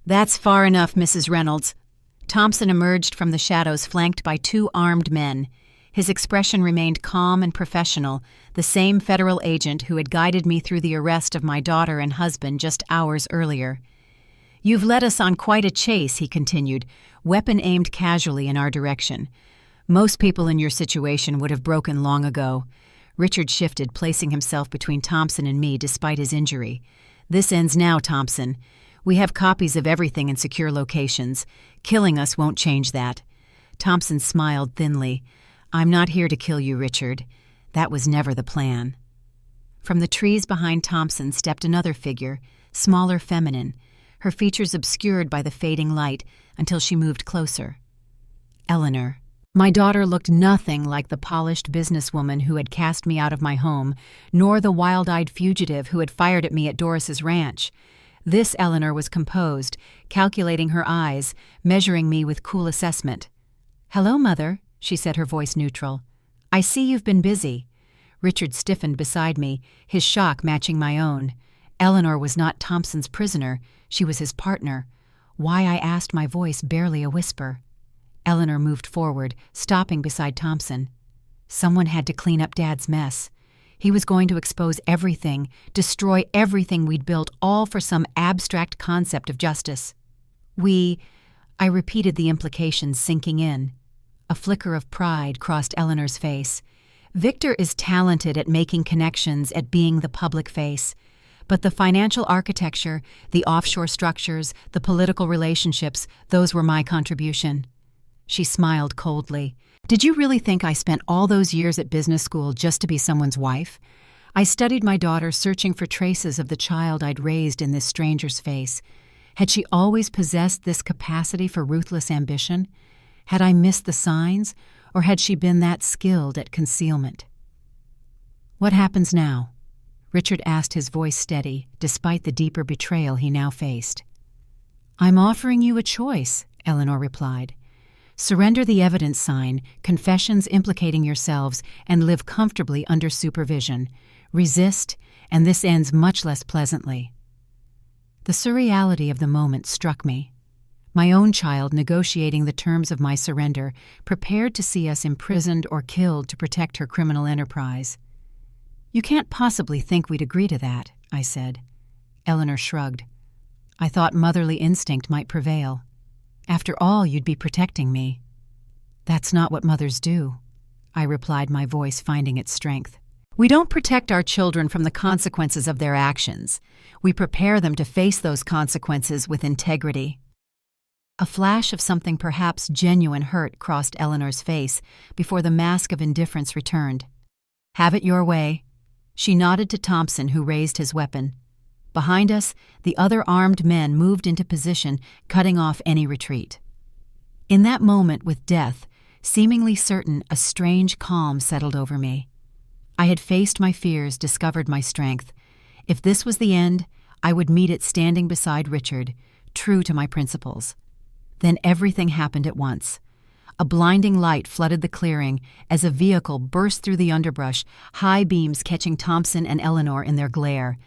"That's far enough, Mrs. Reynolds." Thompson emerged from the shadows flanked by 2 armed men. His expression remained calm and professional, the same federal agent who had guided me through the arrest of my daughter and husband just hours earlier. "You've led us on quite a chase," he continued, weapon aimed casually in our direction. "Most people in your situation would have broken long ago." Richard shifted, placing himself between Thompson and me despite his injury. "This ends now, Thompson. We have copies of everything in secure locations. Killing us won't change that." Thompson smiled thinly. "I'm not here to kill you, Richard. That was never the plan." From the trees behind Thompson stepped another figure, smaller, feminine, her features obscured by the fading light until she moved closer. Eleanor. My daughter looked nothing like the polished businesswoman who had cast me out of my home, nor the wild-eyed fugitive who had fired at me at Doris's ranch. This Eleanor was composed, calculating her eyes, measuring me with cool assessment. "Hello, Mother," she said, her voice neutral. "I see you've been busy." Richard stiffened beside me, his shock matching my own. Eleanor was not Thompson's prisoner, she was his partner. Why, I asked, my voice barely a whisper. Eleanor moved forward, stopping beside Thompson. Someone had to clean up Dad's mess. He was going to expose everything, destroy everything we'd built, all for some abstract concept of justice. I repeated the implications, sinking in. A flicker of pride crossed Eleanor's face. Victor is talented at making connections, at being the public face. But the financial architecture, the offshore structures, the political relationships, those were my contribution. She smiled coldly. "Did you really think I spent all those years at business school just to be someone's wife? I studied my daughter, searching for traces of the child I'd raised in this stranger's face. Had she always possessed this capacity for ruthless ambition? Had I missed the signs, or had she been that skilled at concealment?" "What happens now?" Richard asked, his voice steady, despite the deeper betrayal he now faced. "I'm offering you a choice," Eleanor replied. "Surrender the evidence sign, confessions implicating yourselves, and live comfortably under supervision. Resist, and this ends much less pleasantly." The surreality of the moment struck me. My own child negotiating the terms of my surrender, prepared to see us imprisoned or killed to protect her criminal enterprise. "You can't possibly think we'd agree to that," I said. Eleanor shrugged. "I thought motherly instinct might prevail. After all, you'd be protecting me." "That's not what mothers do," I replied, my voice finding its strength. "We don't protect our children from the consequences of their actions. We prepare them to face those consequences with integrity." A flash of something perhaps genuine hurt crossed Eleanor's face before the mask of indifference returned. "Have it your way." She nodded to Thompson, who raised his weapon. Behind us, the other armed men moved into position, cutting off any retreat. In that moment, with death seemingly certain, a strange calm settled over me. I had faced my fears, discovered my strength. If this was the end, I would meet it standing beside Richard, true to my principles. Then everything happened at once. A blinding light flooded the clearing as a vehicle burst through the underbrush, high beams catching Thompson and Eleanor in their glare.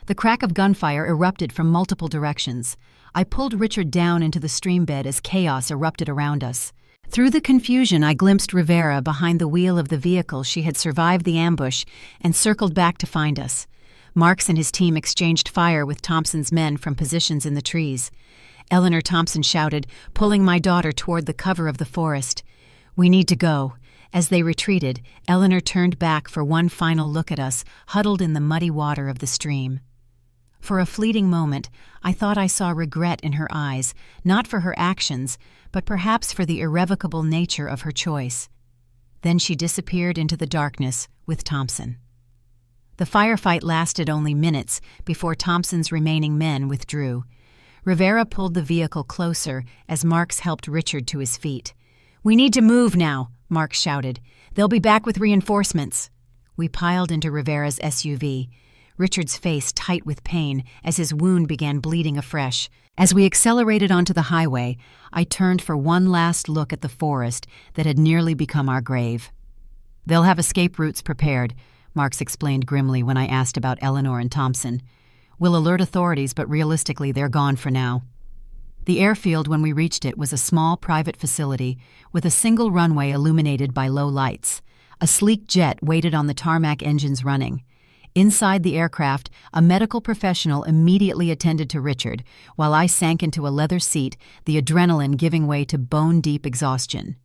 The crack of gunfire erupted from multiple directions. I pulled Richard down into the stream bed as chaos erupted around us. Through the confusion, I glimpsed Rivera behind the wheel of the vehicle. She had survived the ambush and circled back to find us. Marks and his team exchanged fire with Thompson's men from positions in the trees. Eleanor, Thompson shouted, pulling my daughter toward the cover of the forest. "We need to go." As they retreated, Eleanor turned back for one final look at us, huddled in the muddy water of the stream. For a fleeting moment, I thought I saw regret in her eyes, not for her actions, but perhaps for the irrevocable nature of her choice. Then she disappeared into the darkness with Thompson. The firefight lasted only minutes before Thompson's remaining men withdrew. Rivera pulled the vehicle closer as Marks helped Richard to his feet. "We need to move now," Marks shouted. "They'll be back with reinforcements." We piled into Rivera's SUV, Richard's face tight with pain as his wound began bleeding afresh. As we accelerated onto the highway, I turned for one last look at the forest that had nearly become our grave. "They'll have escape routes prepared," Marks explained grimly when I asked about Eleanor and Thompson. "We'll alert authorities, but realistically, they're gone for now." The airfield when we reached it was a small private facility with a single runway illuminated by low lights. A sleek jet waited on the tarmac engines running. Inside the aircraft, a medical professional immediately attended to Richard, while I sank into a leather seat, the adrenaline giving way to bone-deep exhaustion.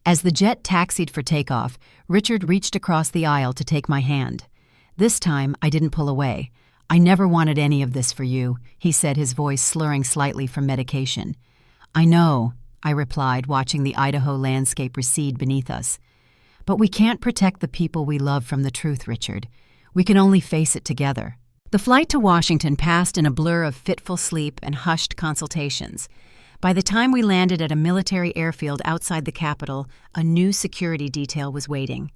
As the jet taxied for takeoff, Richard reached across the aisle to take my hand. This time, I didn't pull away. "I never wanted any of this for you," he said, his voice slurring slightly from medication. "I know," I replied, watching the Idaho landscape recede beneath us. "But we can't protect the people we love from the truth, Richard. We can only face it together." The flight to Washington passed in a blur of fitful sleep and hushed consultations. By the time we landed at a military airfield outside the Capitol, a new security detail was waiting.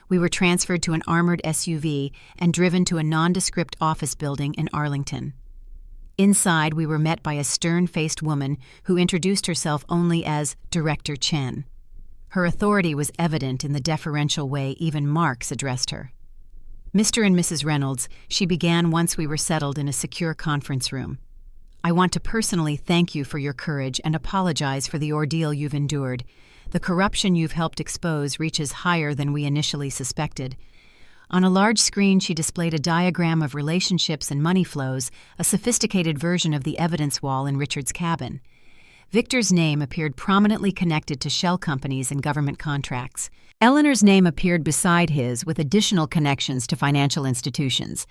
We were transferred to an armored SUV and driven to a nondescript office building in Arlington. Inside, we were met by a stern-faced woman who introduced herself only as Director Chen. Her authority was evident in the deferential way even Marks addressed her. "Mr. and Mrs. Reynolds," she began once we were settled in a secure conference room. "I want to personally thank you for your courage and apologize for the ordeal you've endured. The corruption you've helped expose reaches higher than we initially suspected." On a large screen, she displayed a diagram of relationships and money flows, a sophisticated version of the evidence wall in Richard's cabin. Victor's name appeared prominently connected to shell companies and government contracts. Eleanor's name appeared beside his with additional connections to financial institutions.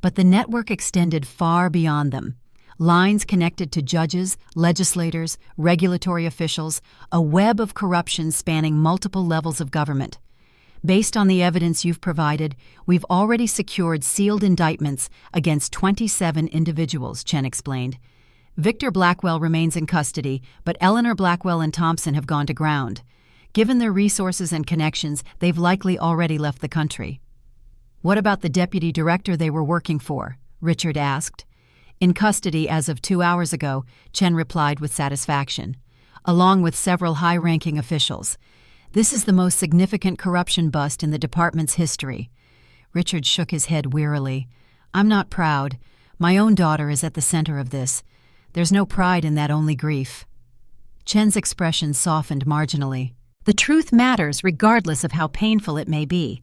But the network extended far beyond them. Lines connected to judges, legislators, regulatory officials, a web of corruption spanning multiple levels of government. "Based on the evidence you've provided, we've already secured sealed indictments against 27 individuals," Chen explained. "Victor Blackwell remains in custody, but Eleanor Blackwell and Thompson have gone to ground. Given their resources and connections, they've likely already left the country." "What about the deputy director they were working for?" Richard asked. "In custody as of 2 hours ago," Chen replied with satisfaction, "along with several high-ranking officials. This is the most significant corruption bust in the department's history." Richard shook his head wearily. "I'm not proud. My own daughter is at the center of this. There's no pride in that, only grief." Chen's expression softened marginally. "The truth matters regardless of how painful it may be."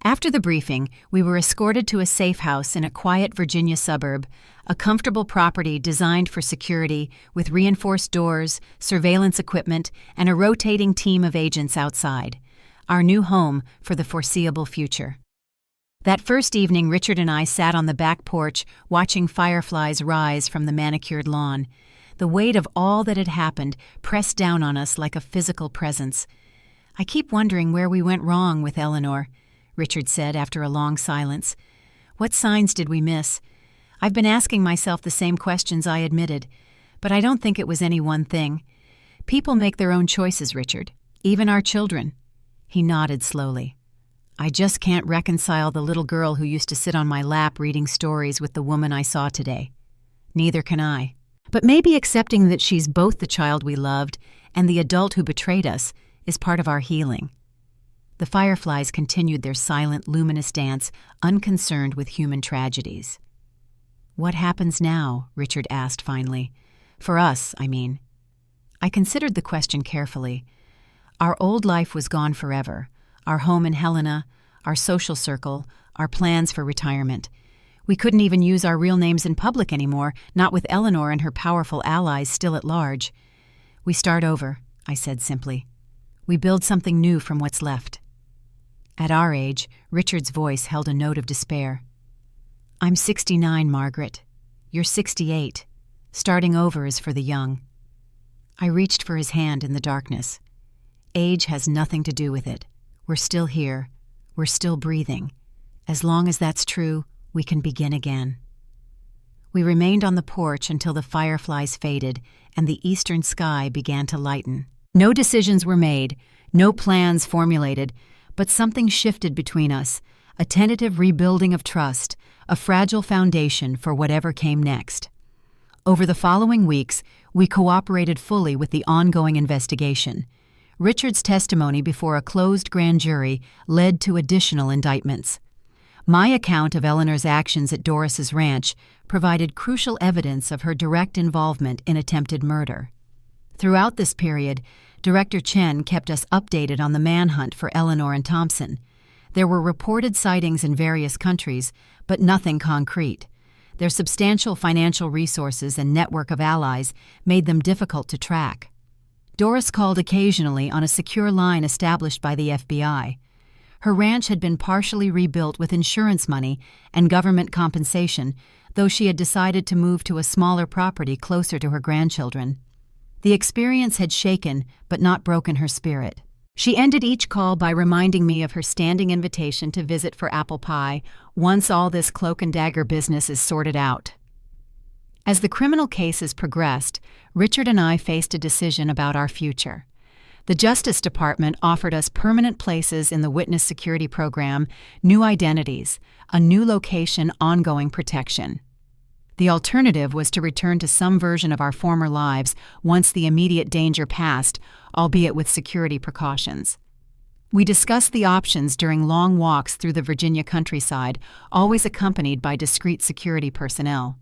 After the briefing, we were escorted to a safe house in a quiet Virginia suburb, a comfortable property designed for security with reinforced doors, surveillance equipment, and a rotating team of agents outside. Our new home for the foreseeable future. That first evening, Richard and I sat on the back porch watching fireflies rise from the manicured lawn. The weight of all that had happened pressed down on us like a physical presence. "I keep wondering where we went wrong with Eleanor," Richard said after a long silence. "What signs did we miss? I've been asking myself the same questions," I admitted, "but I don't think it was any one thing. People make their own choices, Richard, even our children." He nodded slowly. "I just can't reconcile the little girl who used to sit on my lap reading stories with the woman I saw today. Neither can I. But maybe accepting that she's both the child we loved and the adult who betrayed us is part of our healing." The fireflies continued their silent, luminous dance, unconcerned with human tragedies. "What happens now?" Richard asked finally. "For us, I mean." I considered the question carefully. Our old life was gone forever. Our home in Helena, our social circle, our plans for retirement. We couldn't even use our real names in public anymore, not with Eleanor and her powerful allies still at large. "We start over," I said simply. "We build something new from what's left." At our age, Richard's voice held a note of despair. "I'm 69, Margaret. You're 68. Starting over is for the young." I reached for his hand in the darkness. "Age has nothing to do with it. We're still here. We're still breathing. As long as that's true, we can begin again." We remained on the porch until the fireflies faded and the eastern sky began to lighten. No decisions were made, no plans formulated, but something shifted between us, a tentative rebuilding of trust, a fragile foundation for whatever came next. Over the following weeks, we cooperated fully with the ongoing investigation. Richard's testimony before a closed grand jury led to additional indictments. My account of Eleanor's actions at Doris's ranch provided crucial evidence of her direct involvement in attempted murder. Throughout this period, Director Chen kept us updated on the manhunt for Eleanor and Thompson. There were reported sightings in various countries, but nothing concrete. Their substantial financial resources and network of allies made them difficult to track. Doris called occasionally on a secure line established by the FBI. Her ranch had been partially rebuilt with insurance money and government compensation, though she had decided to move to a smaller property closer to her grandchildren. The experience had shaken but not broken her spirit. She ended each call by reminding me of her standing invitation to visit for apple pie once all this cloak and dagger business is sorted out. As the criminal cases progressed, Richard and I faced a decision about our future. The Justice Department offered us permanent places in the Witness Security Program, new identities, a new location, ongoing protection. The alternative was to return to some version of our former lives once the immediate danger passed, albeit with security precautions. We discussed the options during long walks through the Virginia countryside, always accompanied by discreet security personnel.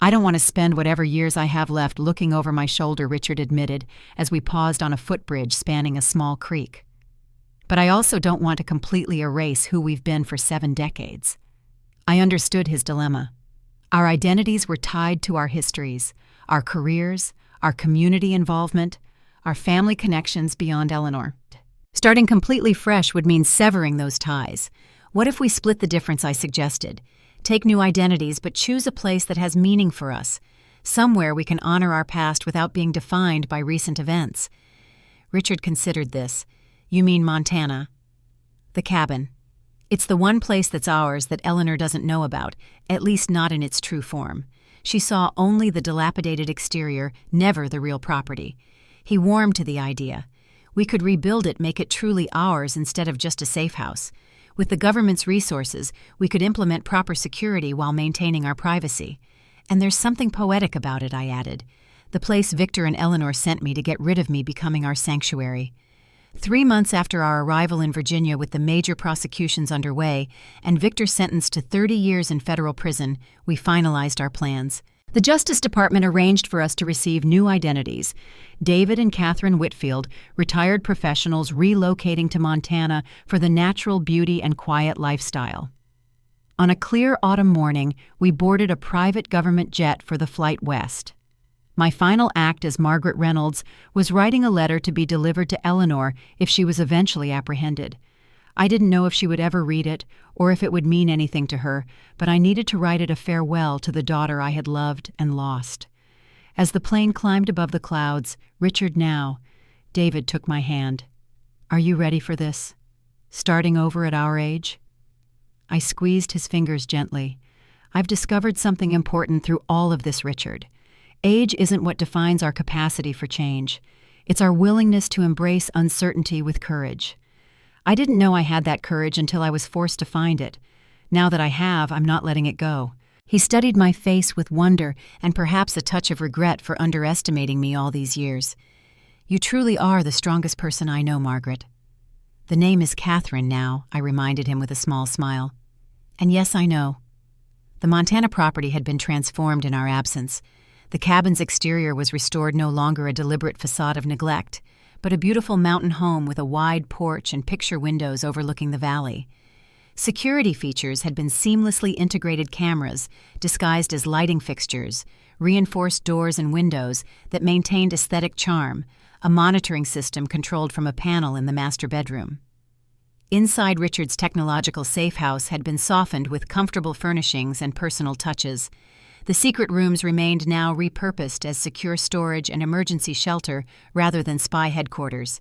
"I don't want to spend whatever years I have left looking over my shoulder," Richard admitted, as we paused on a footbridge spanning a small creek. "But I also don't want to completely erase who we've been for 7 decades." I understood his dilemma. Our identities were tied to our histories, our careers, our community involvement, our family connections beyond Eleanor. Starting completely fresh would mean severing those ties. What if we split the difference, I suggested? Take new identities, but choose a place that has meaning for us, somewhere we can honor our past without being defined by recent events. Richard considered this. "You mean Montana?" "The cabin. It's the one place that's ours that Eleanor doesn't know about, at least not in its true form. She saw only the dilapidated exterior, never the real property." He warmed to the idea. We could rebuild it, make it truly ours instead of just a safe house. With the government's resources, we could implement proper security while maintaining our privacy. "And there's something poetic about it," I added. "The place Victor and Eleanor sent me to get rid of me becoming our sanctuary." 3 months after our arrival in Virginia with the major prosecutions underway and Victor sentenced to 30 years in federal prison, we finalized our plans. The Justice Department arranged for us to receive new identities. David and Catherine Whitfield, retired professionals relocating to Montana for the natural beauty and quiet lifestyle. On a clear autumn morning, we boarded a private government jet for the flight west. My final act as Margaret Reynolds was writing a letter to be delivered to Eleanor if she was eventually apprehended. I didn't know if she would ever read it or if it would mean anything to her, but I needed to write it a farewell to the daughter I had loved and lost. As the plane climbed above the clouds, Richard now, David took my hand. "Are you ready for this? Starting over at our age?" I squeezed his fingers gently. "I've discovered something important through all of this, Richard. Age isn't what defines our capacity for change. It's our willingness to embrace uncertainty with courage. I didn't know I had that courage until I was forced to find it. Now that I have, I'm not letting it go." He studied my face with wonder and perhaps a touch of regret for underestimating me all these years. "You truly are the strongest person I know, Margaret." "The name is Catherine now," I reminded him with a small smile. "And yes, I know." The Montana property had been transformed in our absence. The cabin's exterior was restored, no longer a deliberate facade of neglect, but a beautiful mountain home with a wide porch and picture windows overlooking the valley. Security features had been seamlessly integrated cameras, disguised as lighting fixtures, reinforced doors and windows that maintained aesthetic charm, a monitoring system controlled from a panel in the master bedroom. Inside Richard's technological safe house had been softened with comfortable furnishings and personal touches. The secret rooms remained now repurposed as secure storage and emergency shelter rather than spy headquarters.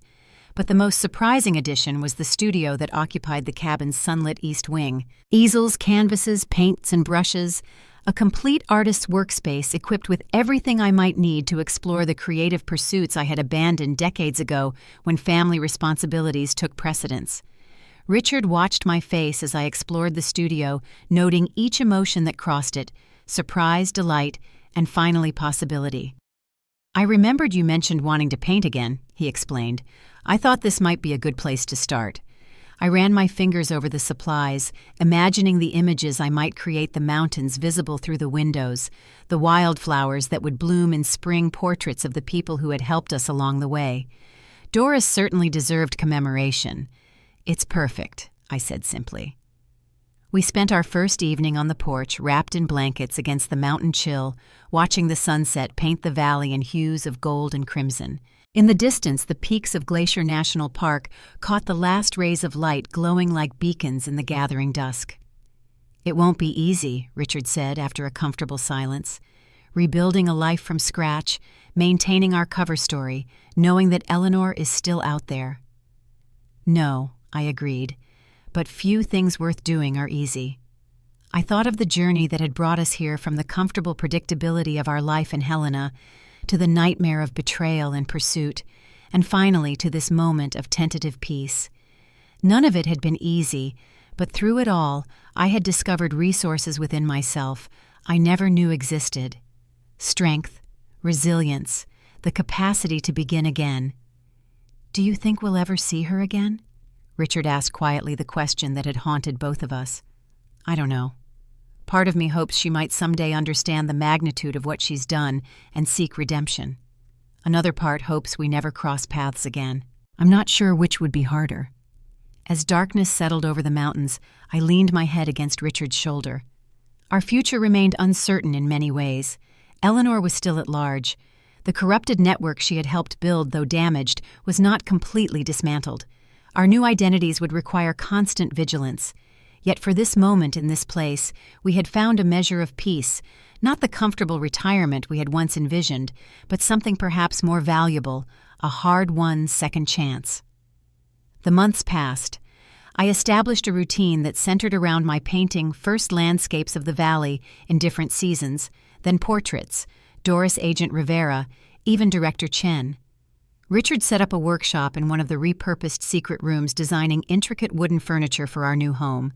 But the most surprising addition was the studio that occupied the cabin's sunlit east wing. Easels, canvases, paints, and brushes, a complete artist's workspace equipped with everything I might need to explore the creative pursuits I had abandoned decades ago when family responsibilities took precedence. Richard watched my face as I explored the studio, noting each emotion that crossed it: surprise, delight, and finally possibility. "I remembered you mentioned wanting to paint again," he explained. "I thought this might be a good place to start." I ran my fingers over the supplies, imagining the images I might create: the mountains visible through the windows, the wildflowers that would bloom in spring, portraits of the people who had helped us along the way. Doris certainly deserved commemoration. "It's perfect," I said simply. We spent our first evening on the porch, wrapped in blankets against the mountain chill, watching the sunset paint the valley in hues of gold and crimson. In the distance, the peaks of Glacier National Park caught the last rays of light, glowing like beacons in the gathering dusk. "It won't be easy," Richard said after a comfortable silence. "Rebuilding a life from scratch, maintaining our cover story, knowing that Eleanor is still out there." "No," I agreed, "but few things worth doing are easy." I thought of the journey that had brought us here, from the comfortable predictability of our life in Helena to the nightmare of betrayal and pursuit, and finally to this moment of tentative peace. None of it had been easy, but through it all, I had discovered resources within myself I never knew existed: strength, resilience, the capacity to begin again. "Do you think we'll ever see her again?" Richard asked quietly, the question that had haunted both of us. "I don't know. Part of me hopes she might someday understand the magnitude of what she's done and seek redemption. Another part hopes we never cross paths again. I'm not sure which would be harder." As darkness settled over the mountains, I leaned my head against Richard's shoulder. Our future remained uncertain in many ways. Eleanor was still at large. The corrupted network she had helped build, though damaged, was not completely dismantled. Our new identities would require constant vigilance. Yet for this moment in this place, we had found a measure of peace, not the comfortable retirement we had once envisioned, but something perhaps more valuable: a hard-won second chance. The months passed. I established a routine that centered around my painting first landscapes of the valley in different seasons, then portraits, Doris Agent Rivera, even Director Chen. Richard set up a workshop in one of the repurposed secret rooms, designing intricate wooden furniture for our new home.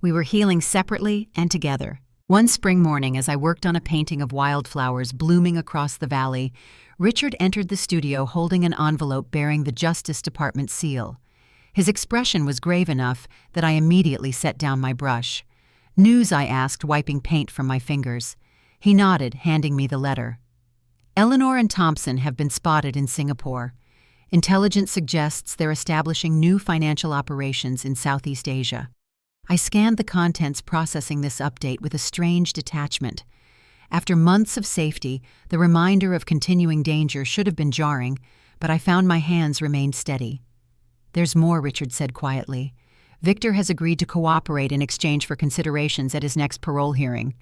We were healing separately and together. One spring morning, as I worked on a painting of wildflowers blooming across the valley, Richard entered the studio holding an envelope bearing the Justice Department seal. His expression was grave enough that I immediately set down my brush. "News?" I asked, wiping paint from my fingers. He nodded, handing me the letter. "Eleanor and Thompson have been spotted in Singapore. Intelligence suggests they're establishing new financial operations in Southeast Asia." I scanned the contents, processing this update with a strange detachment. After months of safety, the reminder of continuing danger should have been jarring, but I found my hands remained steady. "There's more," Richard said quietly. "Victor has agreed to cooperate in exchange for considerations at his next parole hearing."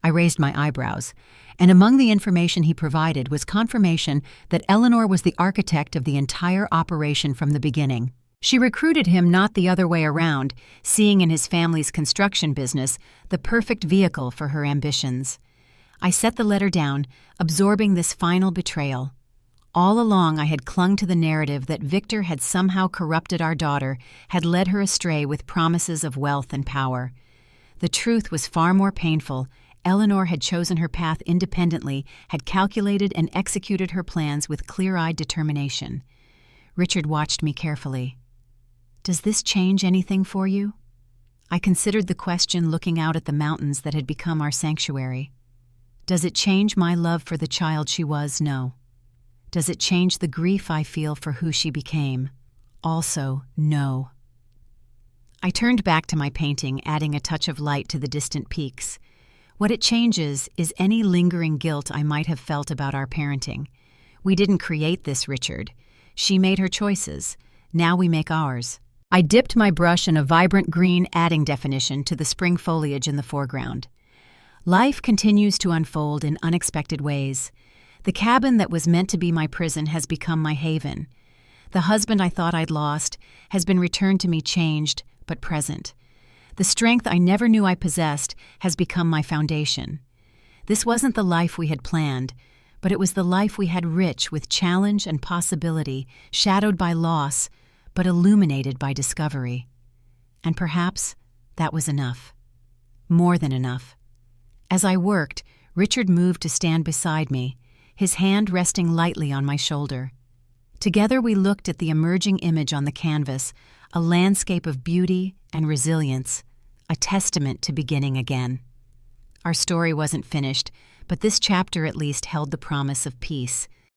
I raised my eyebrows, and among the information he provided was confirmation that Eleanor was the architect of the entire operation from the beginning. She recruited him, not the other way around, seeing in his family's construction business the perfect vehicle for her ambitions. I set the letter down, absorbing this final betrayal. All along I had clung to the narrative that Victor had somehow corrupted our daughter, had led her astray with promises of wealth and power. The truth was far more painful. Eleanor had chosen her path independently, had calculated and executed her plans with clear-eyed determination. Richard watched me carefully. "Does this change anything for you?" I considered the question, looking out at the mountains that had become our sanctuary. "Does it change my love for the child she was? No. Does it change the grief I feel for who she became? Also, no." I turned back to my painting, adding a touch of light to the distant peaks. What it changes is any lingering guilt I might have felt about our parenting. We didn't create this, Richard. She made her choices. Now we make ours. I dipped my brush in a vibrant green, adding definition to the spring foliage in the foreground. Life continues to unfold in unexpected ways. The cabin that was meant to be my prison has become my haven. The husband I thought I'd lost has been returned to me, changed but present. The strength I never knew I possessed has become my foundation. This wasn't the life we had planned, but it was the life we had, rich with challenge and possibility, shadowed by loss, but illuminated by discovery. And perhaps that was enough. More than enough. As I worked, Richard moved to stand beside me, his hand resting lightly on my shoulder. Together we looked at the emerging image on the canvas, a landscape of beauty and resilience, a testament to beginning again. Our story wasn't finished, but this chapter at least held the promise of peace.